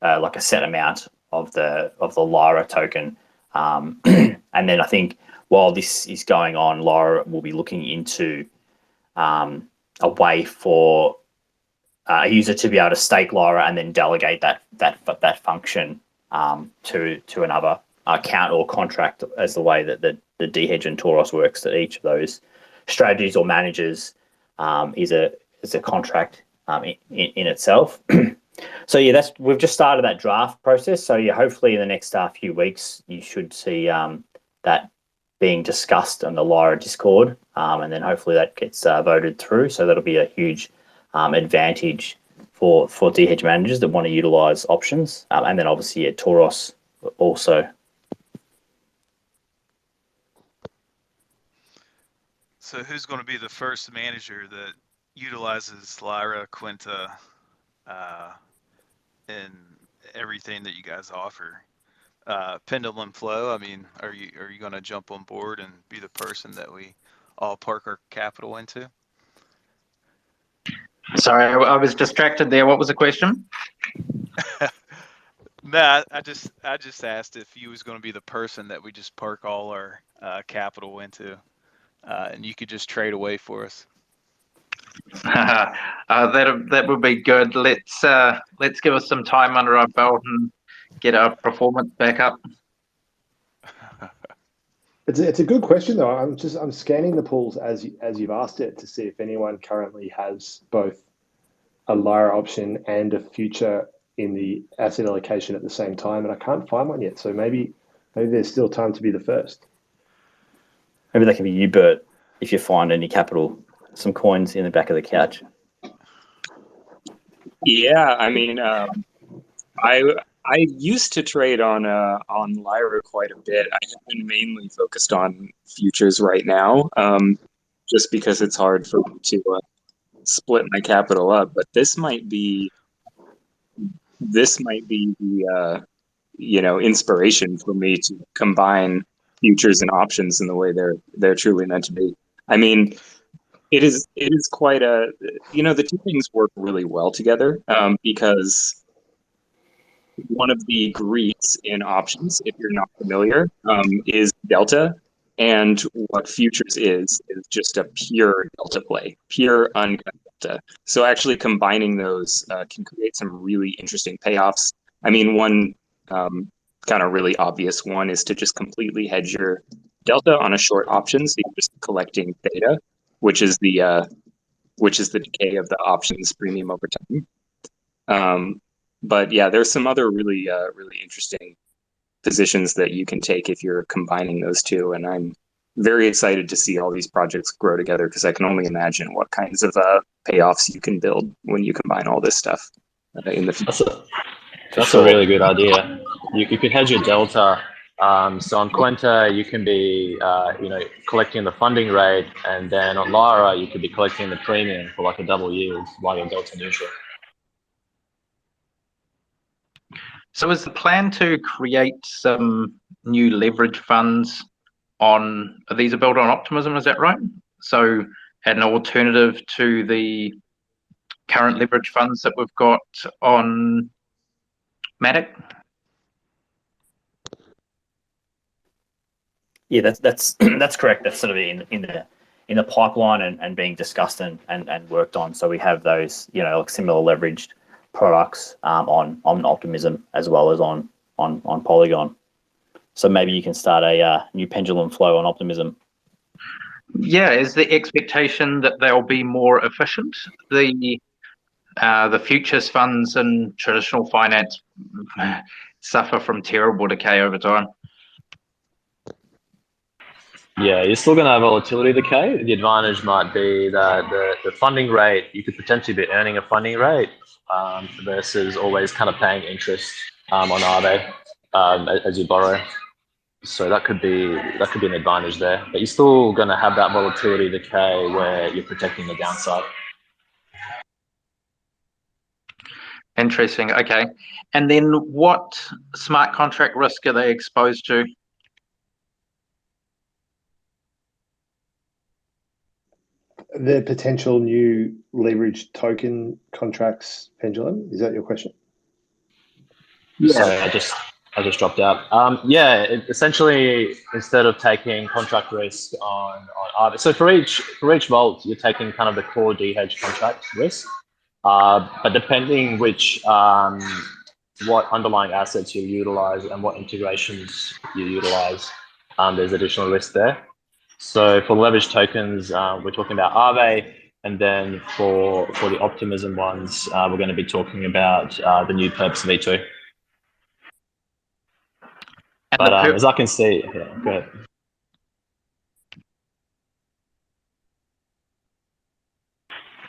like a set amount of the Lyra token, And then I think while this is going on, Lyra will be looking into a way for a user to be able to stake Lyra and then delegate that function to another account or contract, as the way that the dHEDGE and Toros works. That each of those strategies or managers is a contract in itself. So yeah, we've just started that draft process. So yeah, hopefully in the next few weeks you should see that being discussed on the Lyra Discord, and then hopefully that gets voted through. So that'll be a huge advantage for dHEDGE managers that want to utilize options, and then obviously Toros also. So who's going to be the first manager that utilizes Lyra, Kwenta, and everything that you guys offer? Pendulum Flow, I mean, are you going to jump on board and be the person that we all park our capital into? Sorry, I was distracted there. What was the question? No, I just asked if you was going to be the person that we just park all our capital into, and you could just trade away for us. That would be good. Let's give us some time under our belt and get our performance back up. It's a good question though. I'm scanning the pools as you've asked it to see if anyone currently has both a Lyra option and a future in the asset allocation at the same time, and I can't find one yet. So maybe there's still time to be the first. Maybe that can be you, Burt, if you find any capital, some coins in the back of the couch. Yeah, I mean, I used to trade on Lyra quite a bit. I have been mainly focused on futures right now, just because it's hard for me to split my capital up. But this might be the inspiration for me to combine futures and options in the way they're truly meant to be. I mean, it is quite the two things work really well together, because one of the greets in options, if you're not familiar, is delta. And what futures is just a pure delta play, pure uncut delta. So actually combining those can create some really interesting payoffs. I mean, one kind of really obvious one is to just completely hedge your delta on a short option. So you're just collecting theta, which is the decay of the options premium over time. But yeah, there's some other really interesting positions that you can take if you're combining those two, and I'm very excited to see all these projects grow together, because I can only imagine what kinds of payoffs you can build when you combine all this stuff in the future. That's a really good idea. You could hedge your delta. So on Kwenta, you can be collecting the funding rate, and then on Lyra, you could be collecting the premium for like a double yield while you're delta neutral. So is the plan to create some new leverage funds these are built on Optimism, is that right? So an alternative to the current leverage funds that we've got on Matic? Yeah, that's correct. That's sort of in the pipeline and being discussed and worked on. So we have those, like similar leveraged products on Optimism as well as on Polygon. So maybe you can start a new Pendulum Flow on Optimism. Yeah, is the expectation that they'll be more efficient? The futures funds and traditional finance suffer from terrible decay over time. Yeah, you're still going to have volatility decay. The advantage might be that the funding rate, you could potentially be earning a funding rate versus always kind of paying interest on Aave as you borrow. So that could be an advantage there. But you're still going to have that volatility decay where you're protecting the downside. Interesting. Okay. And then what smart contract risk are they exposed to? The potential new leveraged token contracts, Pendulum. Is that your question? Yeah. I just dropped out. Yeah, essentially, instead of taking contract risk on Arrakis, so for each vault, you're taking kind of the core dHEDGE contract risk. But depending which what underlying assets you utilize and what integrations you utilize, there's additional risk there. So for leverage tokens, we're talking about Aave, and then for the Optimism ones, we're going to be talking about the new Perps V2. And But as I can see, yeah, go ahead.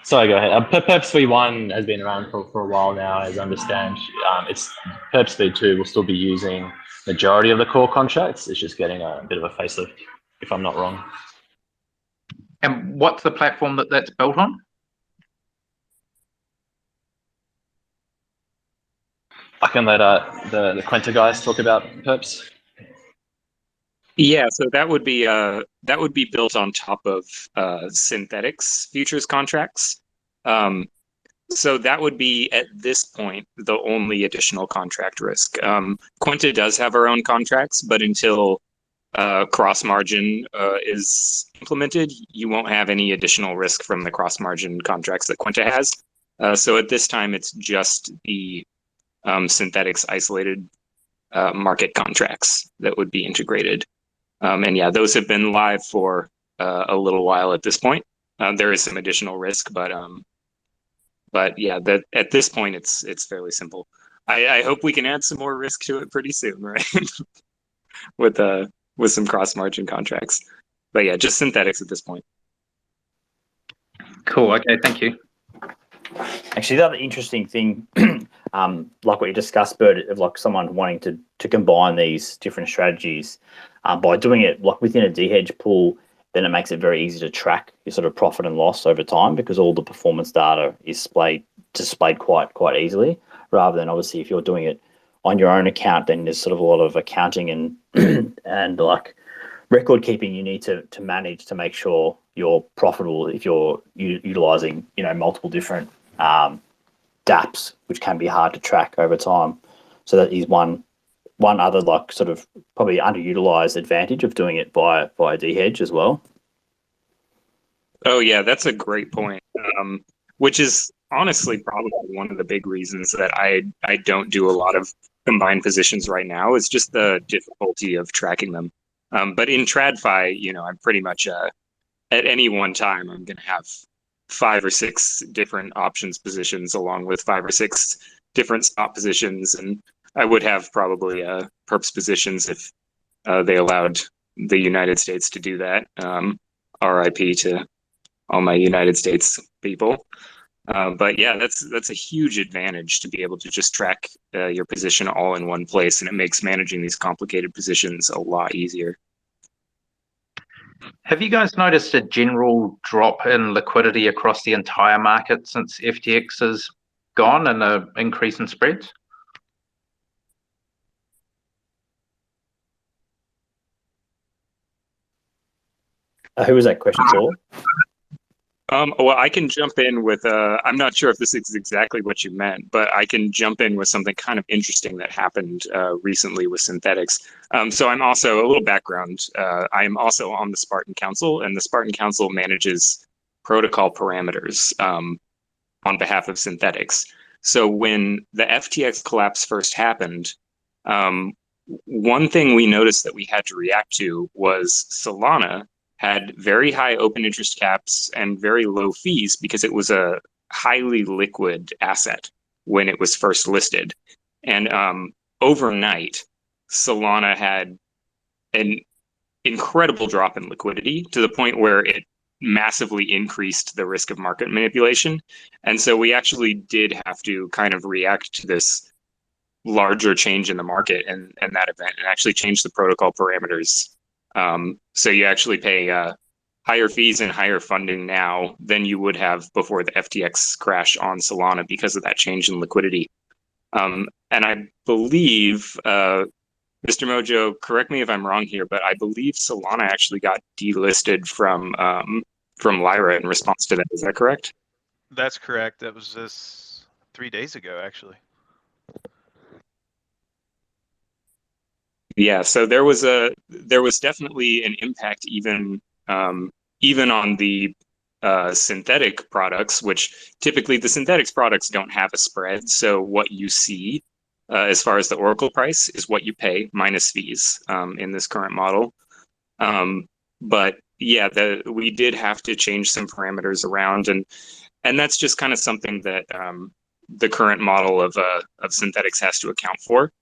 Sorry, go ahead. Perps V1 has been around for a while now, as I understand. It's Perps V2 will still be using majority of the core contracts. It's just getting a bit of a facelift, if I'm not wrong. And what's the platform that's built on? I can let the Kwenta guys talk about Perps. Yeah, so that would be built on top of synthetics futures contracts. So that would be at this point the only additional contract risk. Kwenta does have our own contracts, but until cross margin is implemented, you won't have any additional risk from the cross margin contracts that Kwenta has. So at this time, it's just the synthetics isolated market contracts that would be integrated. And yeah, those have been live for a little while at this point. There is some additional risk, but yeah, that at this point it's fairly simple. I hope we can add some more risk to it pretty soon, right? with some cross margin contracts. But yeah, just synthetics at this point. Cool. Okay, thank you. Actually, the other interesting thing, like what you discussed, Burt, of like someone wanting to combine these different strategies by doing it like within a dHEDGE pool, then it makes it very easy to track your sort of profit and loss over time because all the performance data is displayed quite easily. Rather than obviously if you're doing it on your own account, then there's sort of a lot of accounting and like record keeping you need to manage to make sure you're profitable if you're utilizing multiple different dApps, which can be hard to track over time. So that is one other like sort of probably underutilized advantage of doing it via dHEDGE as well. Oh yeah, that's a great point. Which is honestly probably one of the big reasons that I don't do a lot of combined positions right now is just the difficulty of tracking them. But in TradFi, I'm pretty much at any one time I'm going to have 5 or 6 different options positions along with 5 or 6 different stop positions, and I would have probably perps positions if they allowed the United States to do that. RIP to all my United States people. But yeah, that's a huge advantage to be able to just track your position all in one place, and it makes managing these complicated positions a lot easier. Have you guys noticed a general drop in liquidity across the entire market since FTX has gone and an increase in spreads? Who was that question for? Well, I can jump in with, I'm not sure if this is exactly what you meant, but I can jump in with something kind of interesting that happened recently with synthetics. So I'm also, a little background, I am also on the Spartan Council, and the Spartan Council manages protocol parameters on behalf of synthetics. So when the FTX collapse first happened, one thing we noticed that we had to react to was Solana had very high open interest caps and very low fees because it was a highly liquid asset when it was first listed. And overnight, Solana had an incredible drop in liquidity to the point where it massively increased the risk of market manipulation. And so we actually did have to kind of react to this larger change in the market and that event and actually change the protocol parameters. So you actually pay higher fees and higher funding now than you would have before the FTX crash on Solana because of that change in liquidity. And I believe, Mr. Mojo, correct me if I'm wrong here, but I believe Solana actually got delisted from Lyra in response to that. Is that correct? That's correct. That was just 3 days ago, actually. Yeah, so there was definitely an impact even on the synthetic products, which typically the synthetics products don't have a spread. So what you see as far as the Oracle price is what you pay minus fees in this current model. But yeah, we did have to change some parameters around, and that's just kind of something that the current model of synthetics has to account for.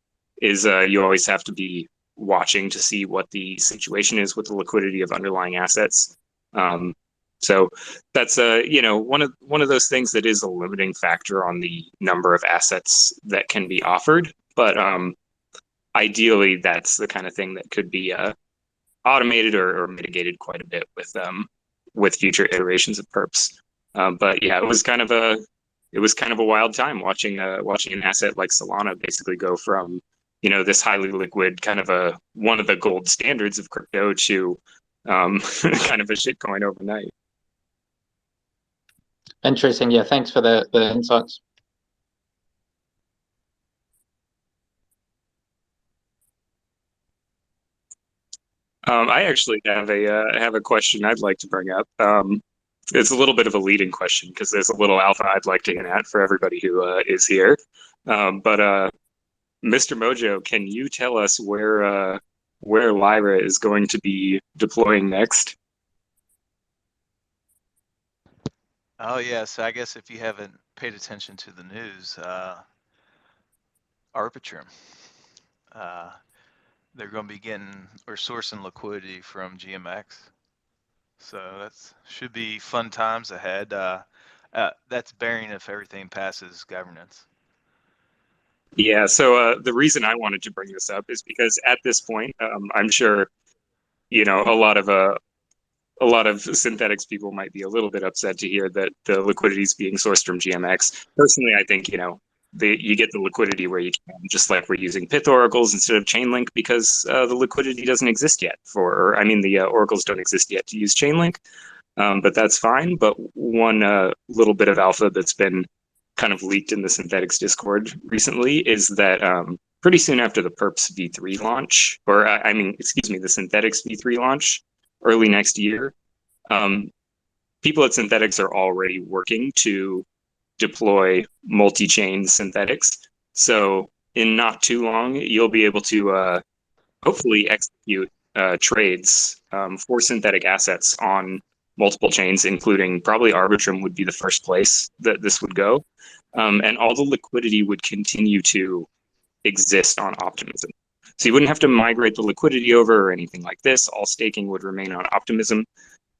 Is you always have to be watching to see what the situation is with the liquidity of underlying assets. So that's one of those things that is a limiting factor on the number of assets that can be offered. But ideally, that's the kind of thing that could be automated or mitigated quite a bit with future iterations of perps. But yeah, it was kind of a wild time watching an asset like Solana basically go from this highly liquid kind of one of the gold standards of crypto to kind of a shitcoin overnight. Interesting. Yeah, thanks for the insights. I actually have a question I'd like to bring up. It's a little bit of a leading question because there's a little alpha I'd like to hint at for everybody who is here. But Mr. Mojo, can you tell us where Lyra is going to be deploying next? Oh yeah, so I guess if you haven't paid attention to the news, Arbitrum, they're going to be getting or sourcing liquidity from GMX, so that should be fun times ahead. That's bearing if everything passes governance. Yeah, so the reason I wanted to bring this up is because at this point, I'm sure a lot of synthetics people might be a little bit upset to hear that the liquidity is being sourced from GMX. Personally, I think you get the liquidity where you can, just like we're using Pyth oracles instead of Chainlink because the liquidity doesn't exist yet. The oracles don't exist yet to use Chainlink, but that's fine. But one little bit of alpha that's been kind of leaked in the synthetics Discord recently is that pretty soon after the Perps V3 launch, the synthetics V3 launch, early next year, people at synthetics are already working to deploy multi-chain synthetics. So in not too long, you'll be able to hopefully execute trades for synthetic assets on multiple chains, including probably Arbitrum would be the first place that this would go. And all the liquidity would continue to exist on Optimism. So you wouldn't have to migrate the liquidity over or anything like this. All staking would remain on Optimism,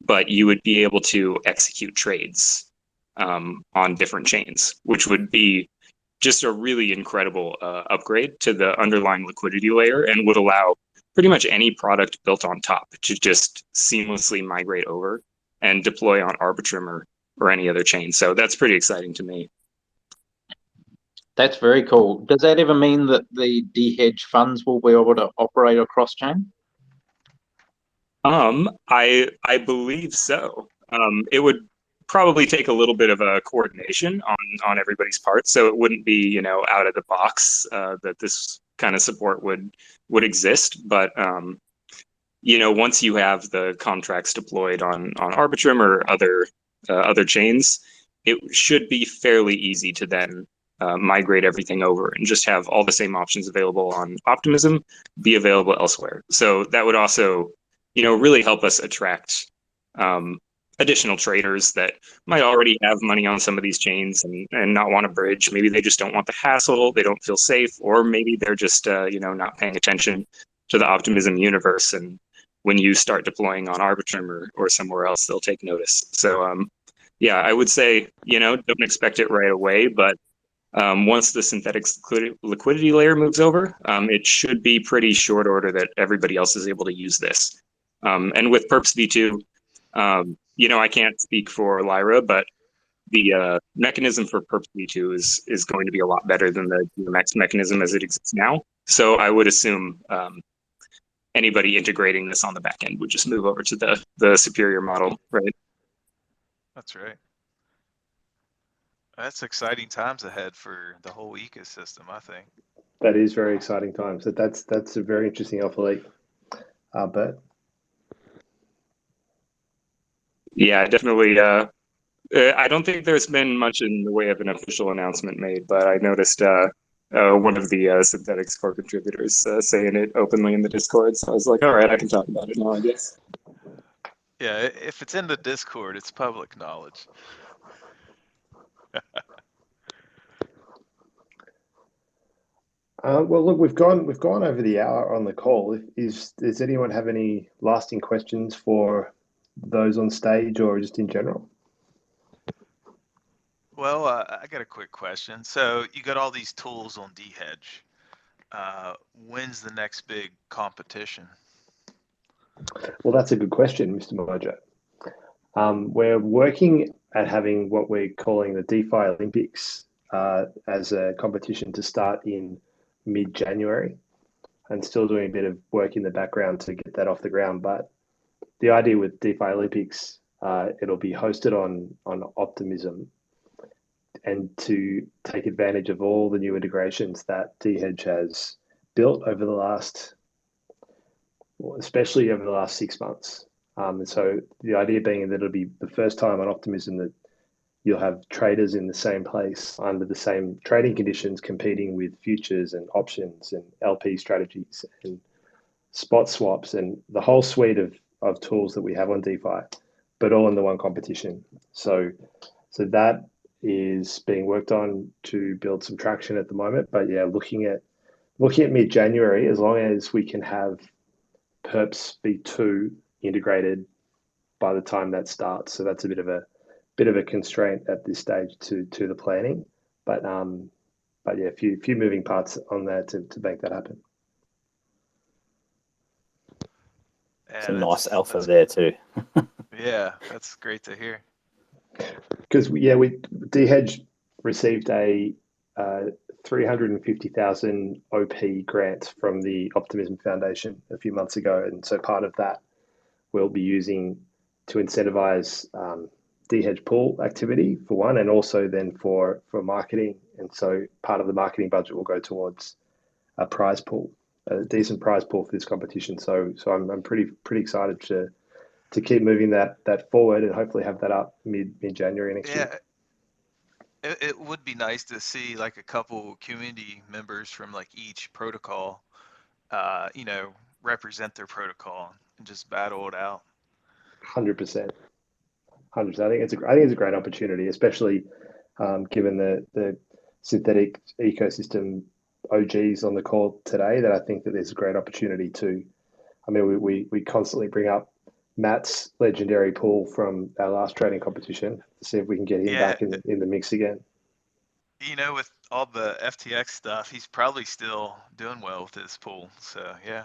but you would be able to execute trades on different chains, which would be just a really incredible upgrade to the underlying liquidity layer and would allow pretty much any product built on top to just seamlessly migrate over and deploy on Arbitrum or any other chain. So that's pretty exciting to me. That's very cool. Does that ever mean that the dHEDGE funds will be able to operate across chain? I believe so. It would probably take a little bit of a coordination on everybody's part, so it wouldn't be out of the box that this kind of support would exist. But once you have the contracts deployed on Arbitrum or other chains, it should be fairly easy to then migrate everything over and just have all the same options available on Optimism be available elsewhere. So that would also really help us attract additional traders that might already have money on some of these chains and not want to bridge. Maybe they just don't want the hassle, they don't feel safe, or maybe they're just not paying attention to the Optimism universe. And when you start deploying on Arbitrum or somewhere else, they'll take notice. So yeah, I would say don't expect it right away, but once the synthetics liquidity layer moves over, it should be pretty short order that everybody else is able to use this. And with Perps V2, I can't speak for Lyra, but the mechanism for Perps V2 is going to be a lot better than the GMX mechanism as it exists now. So I would assume anybody integrating this on the back end would just move over to the superior model, right? That's right. That's exciting times ahead for the whole ecosystem, I think. That is very exciting times. That's a very interesting alpha leak. Burt? Yeah, definitely. I don't think there's been much in the way of an official announcement made, but I noticed one of the Synthetics core contributors saying it openly in the Discord. So I was like, all right, I can talk about it now, I guess. Yeah, if it's in the Discord, it's public knowledge. Well, look, we've gone over the hour on the call. Does anyone have any lasting questions for those on stage or just in general? Well, I got a quick question. So you got all these tools on dHEDGE. When's the next big competition? Well, that's a good question, Mr. Mojo. We're working at having what we're calling the DeFi Olympics as a competition to start in mid-January, and still doing a bit of work in the background to get that off the ground. But the idea with DeFi Olympics, it'll be hosted on Optimism, and to take advantage of all the new integrations that dHEDGE has built over the last, especially over the last 6 months. And so the idea being that it'll be the first time on Optimism that you'll have traders in the same place under the same trading conditions competing with futures and options and LP strategies and spot swaps and the whole suite of tools that we have on DeFi, but all in the one competition. So that is being worked on to build some traction at the moment. But yeah, looking at mid-January, as long as we can have Perps V2 integrated by the time that starts. So that's a bit of a constraint at this stage to the planning. But yeah, a few moving parts on there to make that happen. Some nice alpha there too. Yeah, that's great to hear. Because dHEDGE received a 350,000 OP grant from the Optimism Foundation a few months ago, and so part of that we'll be using to incentivize dHEDGE pool activity for one, and also then for marketing. And so part of the marketing budget will go towards a prize pool, a decent prize pool for this competition. So I'm pretty excited to keep moving that forward and hopefully have that up mid-January next year. It would be nice to see like a couple community members from like each protocol, represent their protocol and just battle it out. 100%. I think it's a great opportunity, especially given the synthetic ecosystem OGs on the call today. That I think that there's a great opportunity to. I mean, we constantly bring up Matt's legendary pool from our last trading competition to see if we can get him back in the mix again. With all the FTX stuff, he's probably still doing well with his pool. So yeah,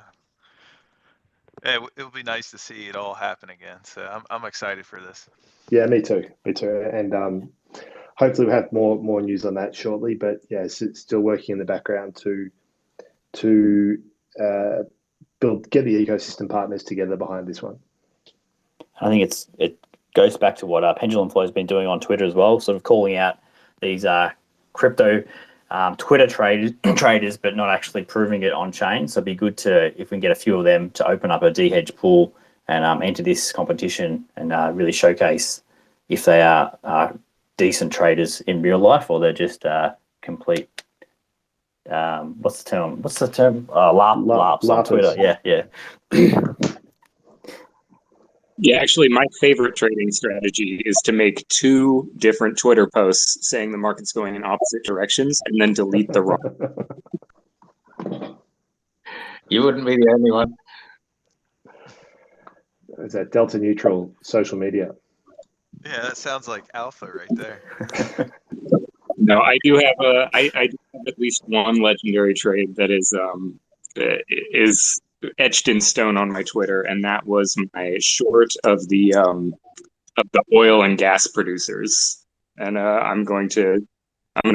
it would be nice to see it all happen again. So I'm excited for this. Yeah, me too. And hopefully we'll have more news on that shortly. But yeah, it's still working in the background to get the ecosystem partners together behind this one. I think it goes back to what Pendulum Flow has been doing on Twitter as well, sort of calling out these crypto Twitter traders, but not actually proving it on chain. So it'd be good if we can get a few of them to open up a dHEDGE pool and enter this competition and really showcase if they are decent traders in real life or they're just complete. What's the term? LARPs on Twitter. Yeah. Yeah, actually, my favorite trading strategy is to make 2 different Twitter posts saying the market's going in opposite directions and then delete the wrong. You wouldn't be the only one. Is that delta neutral social media? Yeah, that sounds like alpha right there. No, I do have I do have at least one legendary trade that is etched in stone on my Twitter, and that was my short of the oil and gas producers. And I'm going to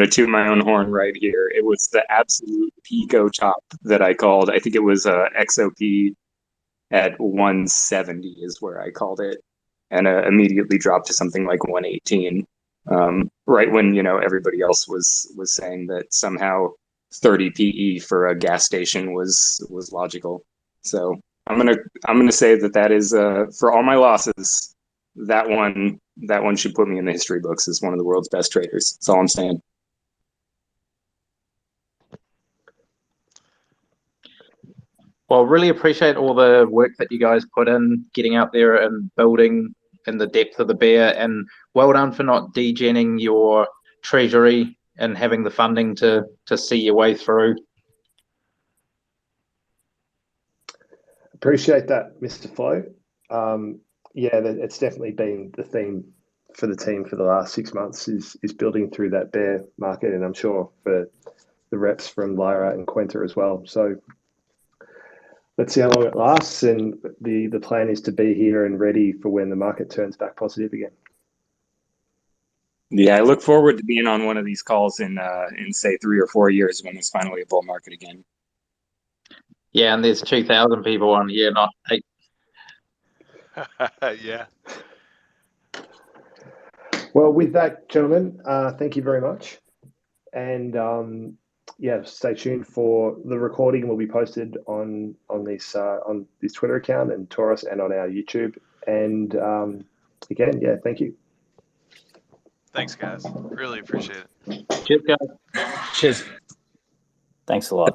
toot my own horn right here. It was the absolute pico top that I called. I think it was XOP at 170 is where I called it, and immediately dropped to something like 118. right when everybody else was saying that somehow 30 PE for a gas station was logical. So I'm gonna say that is for all my losses, that one should put me in the history books as one of the world's best traders. That's all I'm saying. Well, really appreciate all the work that you guys put in, getting out there and building in the depth of the bear, and well done for not degenning your treasury and having the funding to see your way through. Appreciate that, Mr. Flow. Yeah, it's definitely been the theme for the team for the last 6 months is building through that bear market, and I'm sure for the reps from Lyra and Kwenta as well. So let's see how long it lasts, and the plan is to be here and ready for when the market turns back positive again. Yeah, I look forward to being on one of these calls in say 3 or 4 years when there's finally a bull market again. Yeah, and there's 2,000 people on here, not 8. Yeah. Well, with that, gentlemen, thank you very much. And yeah, stay tuned for the recording. Will be posted on this Twitter account and Toros and on our YouTube. And again, yeah, thank you. Thanks, guys. Really appreciate it. Cheers, guys. Cheers. Thanks a lot.